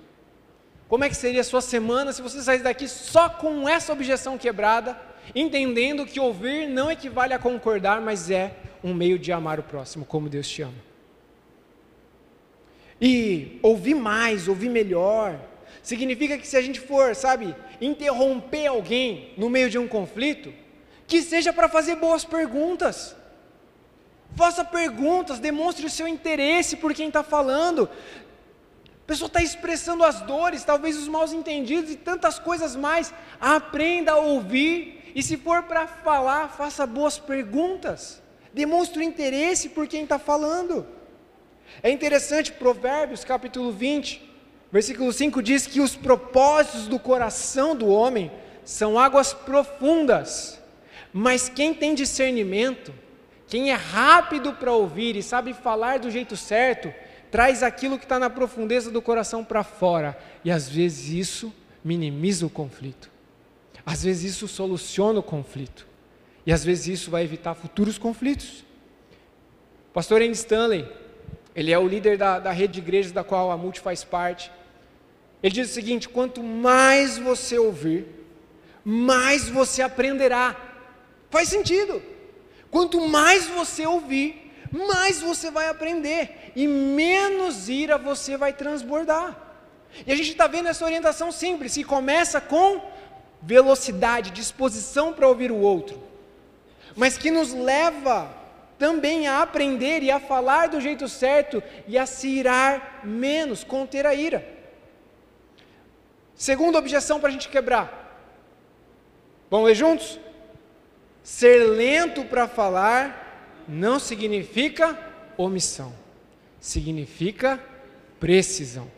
Como é que seria a sua semana se você saísse daqui só com essa objeção quebrada, entendendo que ouvir não equivale a concordar, mas é um meio de amar o próximo, como Deus te ama. E ouvir mais, ouvir melhor, significa que se a gente for, interromper alguém no meio de um conflito, que seja para fazer boas perguntas. Faça perguntas, demonstre o seu interesse por quem está falando. A pessoa está expressando as dores, talvez os maus entendidos e tantas coisas mais. Aprenda a ouvir, e se for para falar, faça boas perguntas. Demonstre o interesse por quem está falando. É interessante, Provérbios capítulo 20, Versículo 5 diz que os propósitos do coração do homem são águas profundas, mas quem tem discernimento, quem é rápido para ouvir e sabe falar do jeito certo, traz aquilo que está na profundeza do coração para fora, e às vezes isso minimiza o conflito, às vezes isso soluciona o conflito, e às vezes isso vai evitar futuros conflitos. O pastor Andy Stanley, ele é o líder da rede de igrejas da qual a Multi faz parte. Ele diz o seguinte: quanto mais você ouvir, mais você aprenderá. Faz sentido. Quanto mais você ouvir, mais você vai aprender, e menos ira você vai transbordar. E a gente está vendo essa orientação simples, que começa com velocidade, disposição para ouvir o outro, mas que nos leva também a aprender e a falar do jeito certo e a se irar menos, conter a ira. Segunda objeção para a gente quebrar. Vamos ler juntos? Ser lento para falar não significa omissão, significa precisão.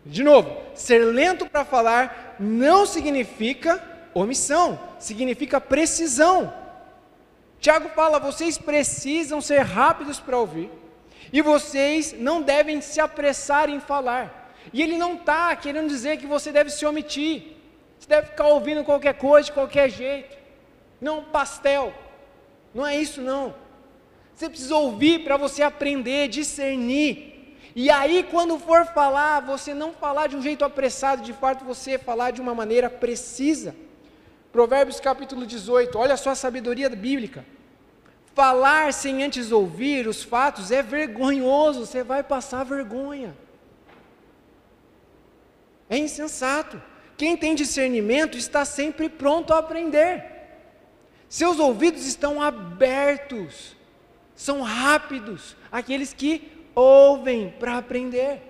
De novo, ser lento para falar não significa omissão, significa precisão. Tiago fala: vocês precisam ser rápidos para ouvir, e vocês não devem se apressar em falar. E ele não está querendo dizer que você deve se omitir, você deve ficar ouvindo qualquer coisa, de qualquer jeito, não pastel, não é isso não. Você precisa ouvir para você aprender, discernir, e aí quando for falar, você não falar de um jeito apressado, de fato você falar de uma maneira precisa. Provérbios capítulo 18, olha só a sabedoria bíblica. Falar sem antes ouvir os fatos é vergonhoso, você vai passar vergonha. É insensato. Quem tem discernimento está sempre pronto a aprender. Seus ouvidos estão abertos, são rápidos, aqueles que ouvem para aprender.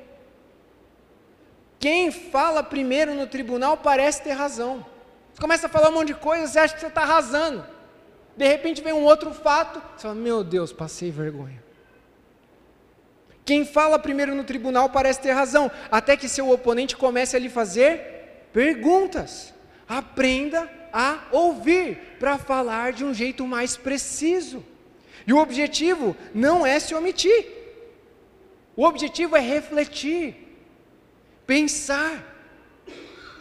Quem fala primeiro no tribunal parece ter razão. Você começa a falar um monte de coisa, você acha que você está arrasando. De repente vem um outro fato, você fala: meu Deus, passei vergonha. Quem fala primeiro no tribunal parece ter razão, até que seu oponente comece a lhe fazer perguntas. Aprenda a ouvir, para falar de um jeito mais preciso. E o objetivo não é se omitir. O objetivo é refletir, pensar,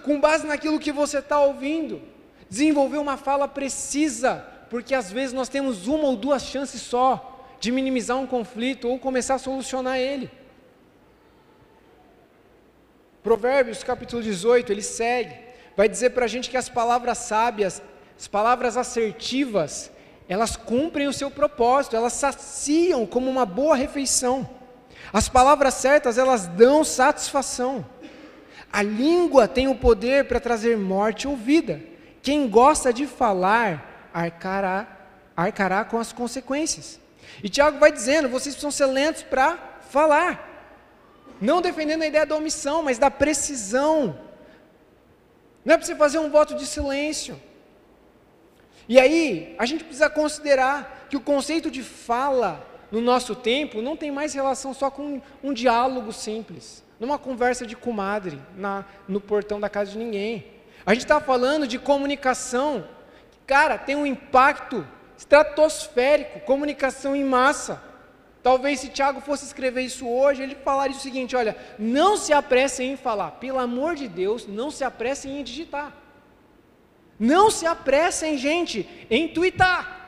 com base naquilo que você está ouvindo, desenvolver uma fala precisa, porque às vezes nós temos uma ou duas chances só de minimizar um conflito ou começar a solucionar ele. Provérbios capítulo 18, ele segue, vai dizer para a gente que as palavras sábias, as palavras assertivas, elas cumprem o seu propósito, elas saciam como uma boa refeição. As palavras certas, elas dão satisfação. A língua tem o poder para trazer morte ou vida. Quem gosta de falar, arcará com as consequências. E Tiago vai dizendo: vocês precisam ser lentos para falar. Não defendendo a ideia da omissão, mas da precisão. Não é para você fazer um voto de silêncio. E aí, a gente precisa considerar que o conceito de fala no nosso tempo não tem mais relação só com um diálogo simples, numa conversa de comadre, no portão da casa de ninguém. A gente está falando de comunicação, cara, tem um impacto estratosférico, comunicação em massa. Talvez se Tiago fosse escrever isso hoje, ele falaria o seguinte: olha, não se apressem em falar, pelo amor de Deus, não se apressem em digitar. Não se apressem, gente, em twittar.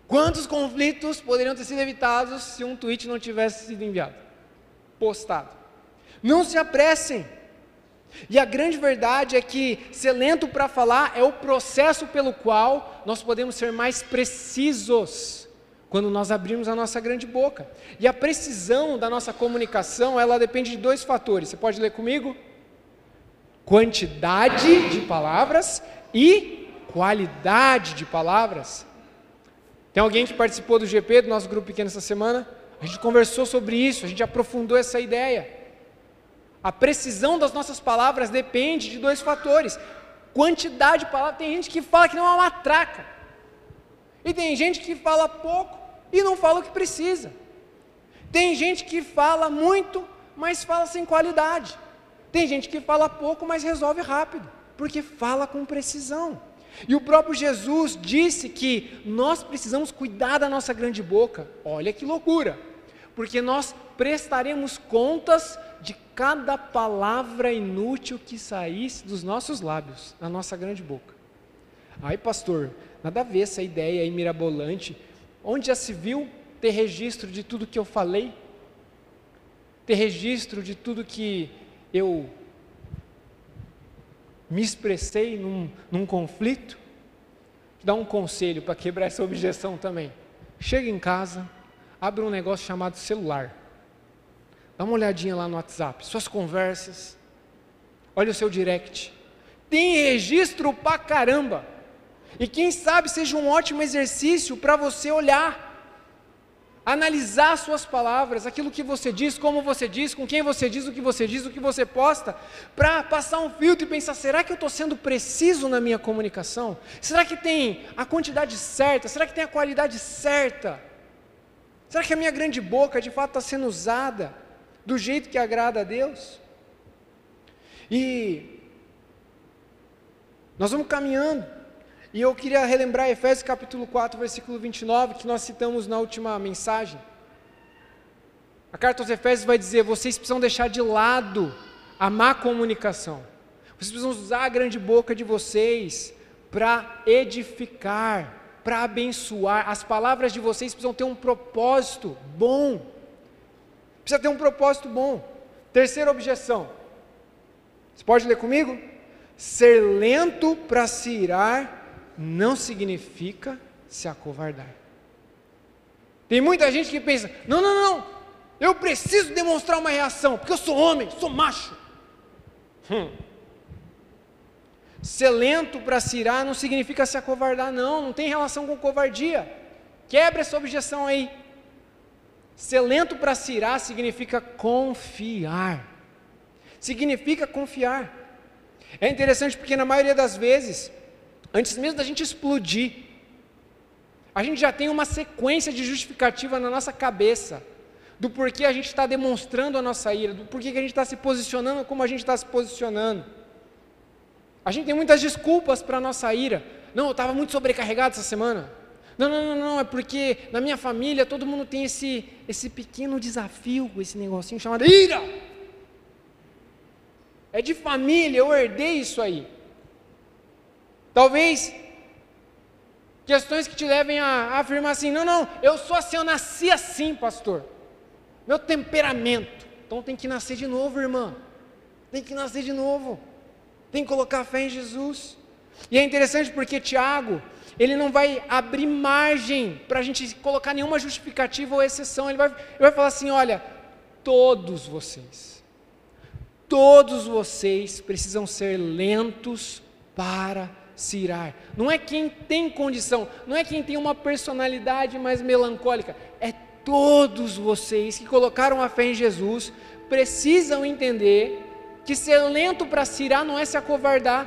Quantos conflitos poderiam ter sido evitados se um tweet não tivesse sido enviado, postado? Não se apressem. E a grande verdade é que ser lento para falar é o processo pelo qual nós podemos ser mais precisos quando nós abrimos a nossa grande boca. E a precisão da nossa comunicação, ela depende de dois fatores. Você pode ler comigo? Quantidade de palavras e qualidade de palavras. Tem alguém que participou do GP, do nosso grupo pequeno essa semana? A gente conversou sobre isso, a gente aprofundou essa ideia. A precisão das nossas palavras depende de dois fatores. Quantidade de palavras. Tem gente que fala que não é uma matraca. E tem gente que fala pouco e não fala o que precisa. Tem gente que fala muito, mas fala sem qualidade. Tem gente que fala pouco, mas resolve rápido, porque fala com precisão. E o próprio Jesus disse que nós precisamos cuidar da nossa grande boca. Olha que loucura, porque nós prestaremos contas de cada palavra inútil que saísse dos nossos lábios, da nossa grande boca. Ai, pastor, nada a ver essa ideia aí mirabolante. Onde já se viu ter registro de tudo que eu falei? Ter registro de tudo que eu me expressei num conflito? Vou dar um conselho para quebrar essa objeção também. Chega em casa, abre um negócio chamado celular. Dá uma olhadinha lá no WhatsApp, suas conversas. Olha o seu direct. Tem registro pra caramba. E quem sabe seja um ótimo exercício para você olhar, analisar suas palavras, aquilo que você diz, como você diz, com quem você diz, o que você posta, para passar um filtro e pensar, será que eu estou sendo preciso na minha comunicação? Será que tem a quantidade certa? Será que tem a qualidade certa? Será que a minha grande boca de fato está sendo usada do jeito que agrada a Deus? E nós vamos caminhando. E eu queria relembrar Efésios capítulo 4, versículo 29, que nós citamos na última mensagem. A carta aos Efésios vai dizer, vocês precisam deixar de lado a má comunicação. Vocês precisam usar a grande boca de vocês para edificar, para abençoar. As palavras de vocês precisam ter um propósito bom. Precisa ter um propósito bom. Terceira objeção. Você pode ler comigo? Ser lento para se irar não significa se acovardar. Tem muita gente que pensa, não, eu preciso demonstrar uma reação, porque eu sou homem, sou macho. Ser lento para se irar não significa se acovardar, não tem relação com covardia. Quebra essa objeção aí. Ser lento para se irar significa confiar. Significa confiar. É interessante porque na maioria das vezes, antes mesmo da gente explodir, a gente já tem uma sequência de justificativa na nossa cabeça, do porquê a gente está demonstrando a nossa ira, do porquê que a gente está se posicionando como a gente está se posicionando. A gente tem muitas desculpas para a nossa ira. Não, eu estava muito sobrecarregado essa semana. Não, é porque na minha família todo mundo tem esse pequeno desafio, esse negocinho chamado ira. É de família, eu herdei isso aí. Talvez questões que te levem a afirmar assim, não, eu sou assim, eu nasci assim, pastor. Meu temperamento. Então tem que nascer de novo, irmã. Tem que nascer de novo. Tem que colocar fé em Jesus. E é interessante porque Tiago, ele não vai abrir margem para a gente colocar nenhuma justificativa ou exceção. Ele vai falar assim, olha, todos vocês precisam ser lentos para se irar. Não é quem tem condição, não é quem tem uma personalidade mais melancólica, é todos vocês que colocaram a fé em Jesus, precisam entender que ser lento para se irar não é se acovardar,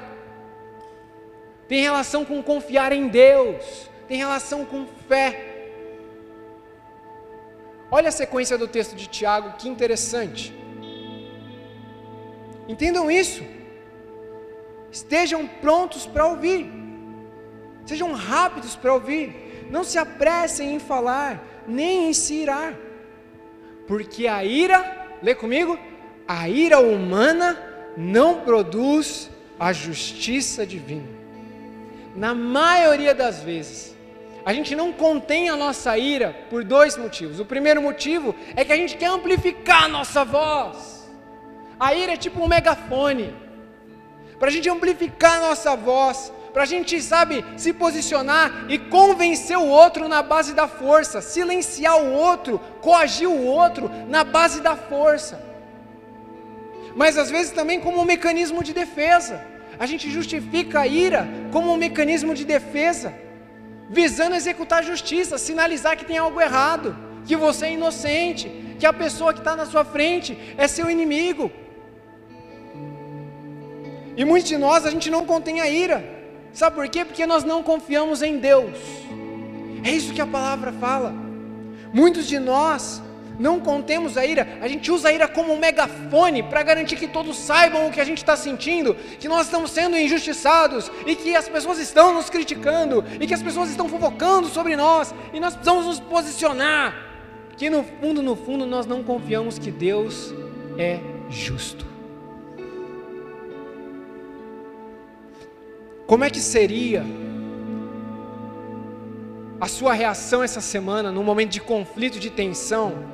tem relação com confiar em Deus, tem relação com fé. Olha a sequência do texto de Tiago, que interessante. Entendam isso. Estejam prontos para ouvir, sejam rápidos para ouvir, não se apressem em falar, nem em se irar, porque a ira, lê comigo, a ira humana não produz a justiça divina. Na maioria das vezes, a gente não contém a nossa ira por dois motivos. O primeiro motivo é que a gente quer amplificar a nossa voz. A ira é tipo um megafone, para a gente amplificar a nossa voz, para a gente, se posicionar e convencer o outro na base da força, silenciar o outro, coagir o outro na base da força. Mas às vezes também como um mecanismo de defesa, a gente justifica a ira como um mecanismo de defesa, visando executar justiça, sinalizar que tem algo errado, que você é inocente, que a pessoa que está na sua frente é seu inimigo. E muitos de nós, a gente não contém a ira, sabe por quê? Porque nós não confiamos em Deus, é isso que a palavra fala. Muitos de nós não contemos a ira, a gente usa a ira como um megafone para garantir que todos saibam o que a gente está sentindo, que nós estamos sendo injustiçados, e que as pessoas estão nos criticando, e que as pessoas estão fofocando sobre nós, e nós precisamos nos posicionar, que no fundo nós não confiamos que Deus é justo. Como é que seria a sua reação essa semana, num momento de conflito, de tensão,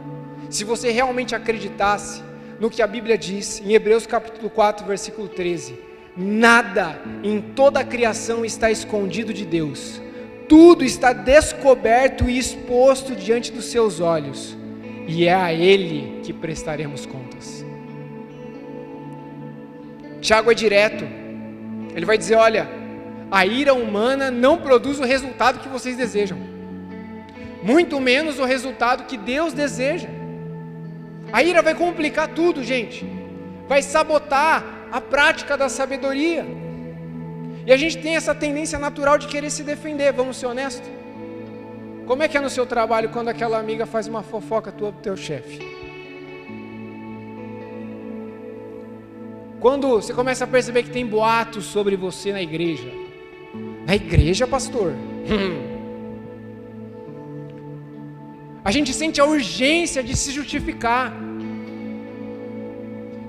se você realmente acreditasse no que a Bíblia diz, em Hebreus capítulo 4, versículo 13, nada em toda a criação está escondido de Deus, tudo está descoberto e exposto diante dos seus olhos, e é a Ele que prestaremos contas. Tiago é direto, ele vai dizer, olha, a ira humana não produz o resultado que vocês desejam, muito menos o resultado que Deus deseja. A ira vai complicar tudo, gente, vai sabotar a prática da sabedoria, e a gente tem essa tendência natural de querer se defender, vamos ser honestos? Como é que é no seu trabalho quando aquela amiga faz uma fofoca tua pro teu chefe? Quando você começa a perceber que tem boatos sobre você na igreja? Na igreja, pastor? A gente sente a urgência de se justificar.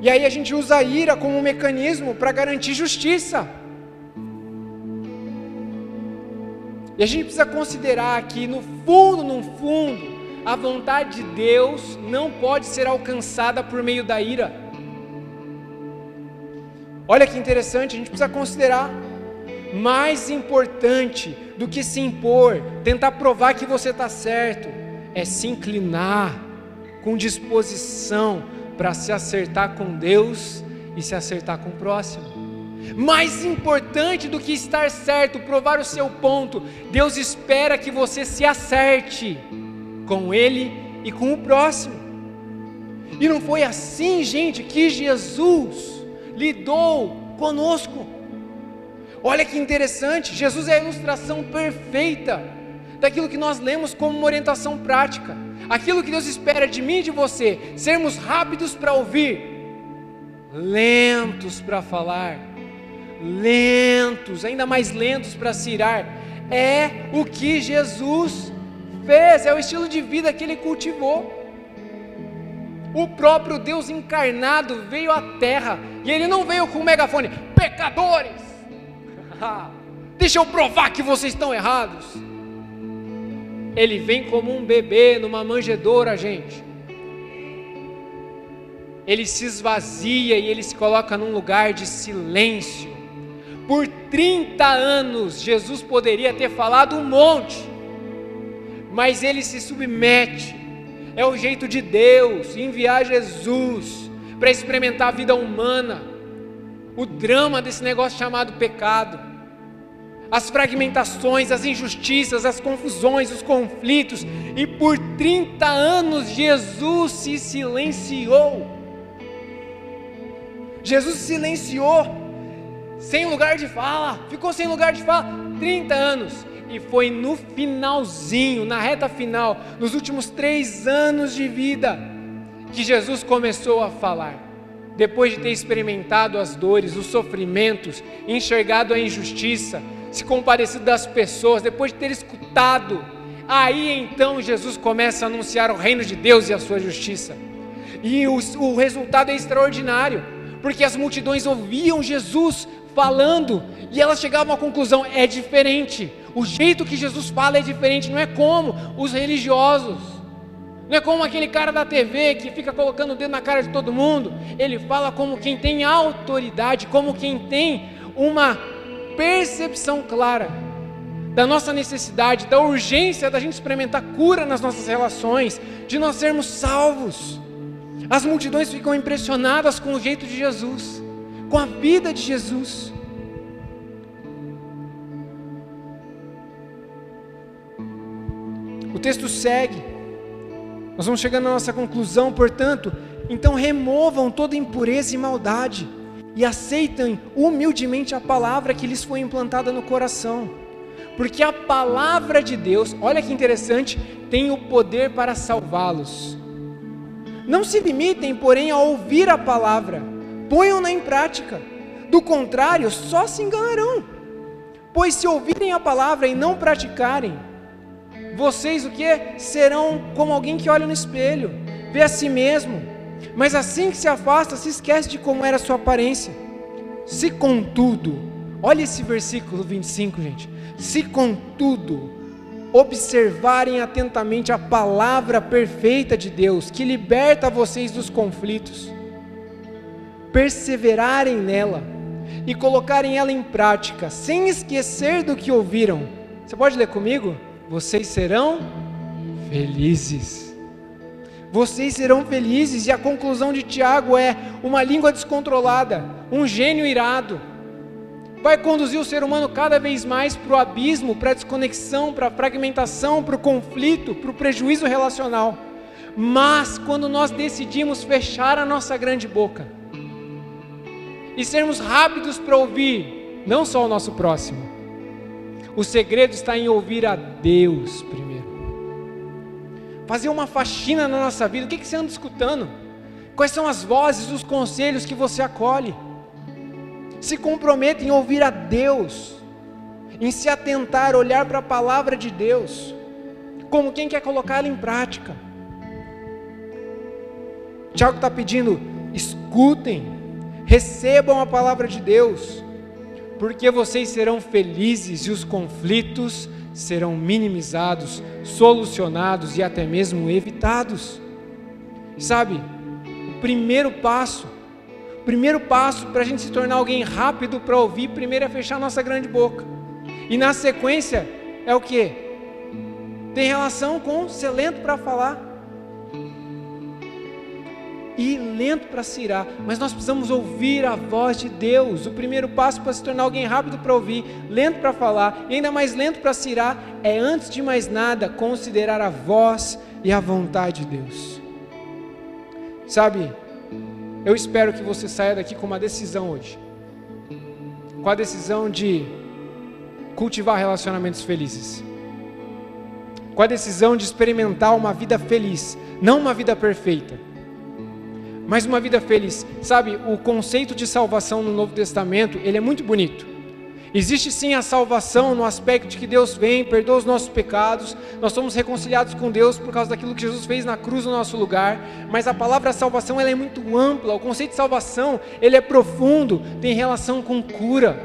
E aí a gente usa a ira como um mecanismo para garantir justiça. E a gente precisa considerar que no fundo, a vontade de Deus não pode ser alcançada por meio da ira. Olha que interessante, a gente precisa considerar. Mais importante do que se impor, tentar provar que você está certo, é se inclinar com disposição para se acertar com Deus e se acertar com o próximo. Mais importante do que estar certo, provar o seu ponto, Deus espera que você se acerte com Ele e com o próximo. E não foi assim, gente, que Jesus lidou conosco. Olha que interessante, Jesus é a ilustração perfeita daquilo que nós lemos como uma orientação prática. Aquilo que Deus espera de mim e de você, sermos rápidos para ouvir, lentos para falar, lentos, ainda mais lentos para se irar. É o que Jesus fez, é o estilo de vida que Ele cultivou. O próprio Deus encarnado veio à terra, e Ele não veio com um megafone, pecadores, deixa eu provar que vocês estão errados. Ele vem como um bebê numa manjedoura, gente. Ele se esvazia e Ele se coloca num lugar de silêncio. Por 30 anos, Jesus poderia ter falado um monte, mas Ele se submete. É o jeito de Deus enviar Jesus para experimentar a vida humana, o drama desse negócio chamado pecado, as fragmentações, as injustiças, as confusões, os conflitos, e por 30 anos Jesus se silenciou. Jesus se silenciou, sem lugar de fala, ficou sem lugar de fala 30 anos, e foi no finalzinho, na reta final, nos últimos 3 anos de vida, que Jesus começou a falar. Depois de ter experimentado as dores, os sofrimentos, enxergado a injustiça, se compadecido das pessoas, depois de ter escutado, aí então Jesus começa a anunciar o reino de Deus e a sua justiça, e o resultado é extraordinário, porque as multidões ouviam Jesus falando, e elas chegavam à conclusão, é diferente, o jeito que Jesus fala é diferente, não é como os religiosos, não é como aquele cara da TV que fica colocando o dedo na cara de todo mundo. Ele fala como quem tem autoridade, como quem tem uma percepção clara da nossa necessidade, da urgência da gente experimentar cura nas nossas relações, de nós sermos salvos. As multidões ficam impressionadas com o jeito de Jesus, com a vida de Jesus. O texto segue, nós vamos chegando à nossa conclusão. Portanto, então removam toda impureza e maldade, e aceitem humildemente a palavra que lhes foi implantada no coração, porque a palavra de Deus, olha que interessante, tem o poder para salvá-los. Não se limitem, porém, a ouvir a palavra, ponham-na em prática. Do contrário, só se enganarão. Pois se ouvirem a palavra e não praticarem, vocês o que? Serão como alguém que olha no espelho, vê a si mesmo, mas assim que se afasta, se esquece de como era a sua aparência. Se contudo, olha esse versículo 25, gente. Se contudo, observarem atentamente a palavra perfeita de Deus, que liberta vocês dos conflitos, perseverarem nela e colocarem ela em prática, sem esquecer do que ouviram. Você pode ler comigo? Vocês serão felizes. Vocês serão felizes. E a conclusão de Tiago é: uma língua descontrolada, um gênio irado, vai conduzir o ser humano cada vez mais para o abismo, para a desconexão, para a fragmentação, para o conflito, para o prejuízo relacional. Mas quando nós decidimos fechar a nossa grande boca e sermos rápidos para ouvir, não só o nosso próximo, o segredo está em ouvir a Deus primeiro. Fazer uma faxina na nossa vida. O que você anda escutando? Quais são as vozes, os conselhos que você acolhe? Se comprometa em ouvir a Deus, em se atentar, olhar para a palavra de Deus, como quem quer colocá-la em prática. Tiago está pedindo: escutem, recebam a palavra de Deus, porque vocês serão felizes e os conflitos serão minimizados, solucionados e até mesmo evitados. Sabe, o primeiro passo para a gente se tornar alguém rápido para ouvir, primeiro é fechar nossa grande boca. E na sequência é o que? Tem relação com ser lento para falar e lento para se irar. Mas nós precisamos ouvir a voz de Deus. O primeiro passo para se tornar alguém rápido para ouvir, lento para falar e ainda mais lento para se irar é, antes de mais nada, considerar a voz e a vontade de Deus. Sabe, eu espero que você saia daqui com uma decisão hoje, com a decisão de cultivar relacionamentos felizes, com a decisão de experimentar uma vida feliz, não uma vida perfeita, mas uma vida feliz. Sabe, o conceito de salvação no Novo Testamento, ele é muito bonito. Existe sim a salvação no aspecto de que Deus vem, perdoa os nossos pecados, nós somos reconciliados com Deus por causa daquilo que Jesus fez na cruz no nosso lugar, mas a palavra salvação ela é muito ampla, o conceito de salvação ele é profundo, tem relação com cura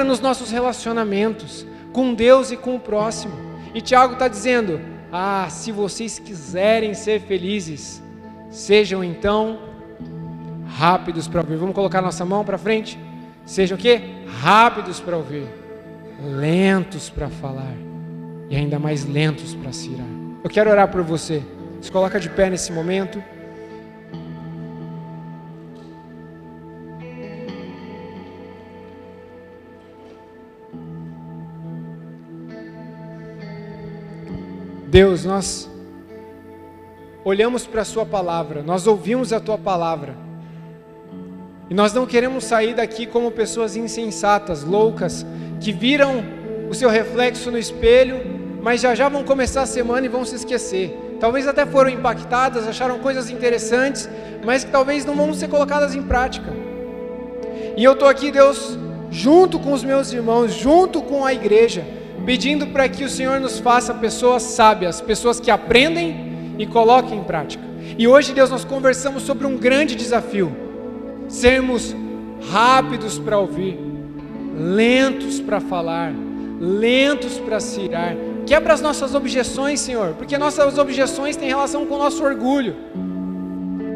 nos nossos relacionamentos, com Deus e com o próximo. E Tiago está dizendo: se vocês quiserem ser felizes, sejam então rápidos para ouvir. Vamos colocar nossa mão para frente? Sejam o quê? Rápidos para ouvir, lentos para falar e ainda mais lentos para se irar. Eu quero orar por você. Se coloca de pé nesse momento. Deus, nós olhamos para a sua palavra, nós ouvimos a tua palavra, e nós não queremos sair daqui como pessoas insensatas, loucas, que viram o seu reflexo no espelho, mas já vão começar a semana e vão se esquecer. Talvez até foram impactadas, acharam coisas interessantes, mas que talvez não vão ser colocadas em prática. E eu estou aqui, Deus, junto com os meus irmãos, junto com a igreja, pedindo para que o Senhor nos faça pessoas sábias, pessoas que aprendem e coloquem em prática. E hoje, Deus, nós conversamos sobre um grande desafio: sermos rápidos para ouvir, lentos para falar, lentos para se irar. Quebra as nossas objeções, Senhor, porque nossas objeções têm relação com o nosso orgulho.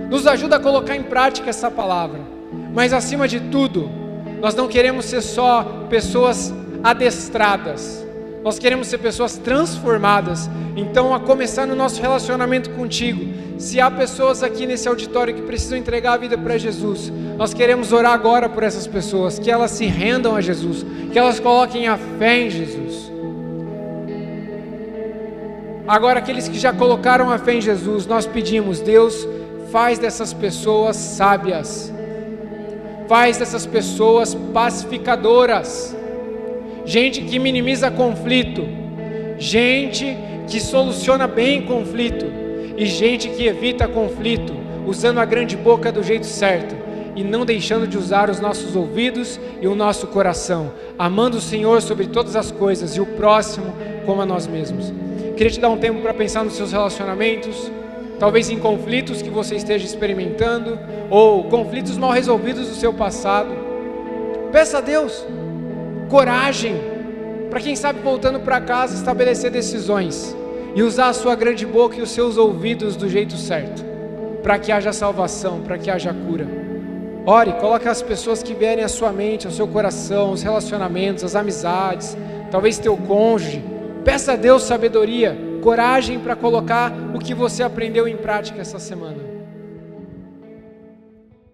Nos ajuda a colocar em prática essa palavra. Mas acima de tudo, nós não queremos ser só pessoas adestradas, nós queremos ser pessoas transformadas. Então, a começar no nosso relacionamento contigo, se há pessoas aqui nesse auditório que precisam entregar a vida para Jesus, nós queremos orar agora por essas pessoas, que elas se rendam a Jesus, que elas coloquem a fé em Jesus. Agora, aqueles que já colocaram a fé em Jesus, nós pedimos: Deus, faz dessas pessoas sábias, faz dessas pessoas pacificadoras, gente que minimiza conflito, gente que soluciona bem conflito, e gente que evita conflito, usando a grande boca do jeito certo e não deixando de usar os nossos ouvidos e o nosso coração, amando o Senhor sobre todas as coisas e o próximo como a nós mesmos. Queria te dar um tempo para pensar nos seus relacionamentos, talvez em conflitos que você esteja experimentando, ou conflitos mal resolvidos do seu passado. Peça a Deus coragem, para quem sabe voltando para casa estabelecer decisões, e usar a sua grande boca e os seus ouvidos do jeito certo, para que haja salvação, para que haja cura. Ore, coloque as pessoas que vierem à sua mente, ao seu coração, os relacionamentos, as amizades, talvez teu cônjuge. Peça a Deus sabedoria, coragem para colocar o que você aprendeu em prática essa semana.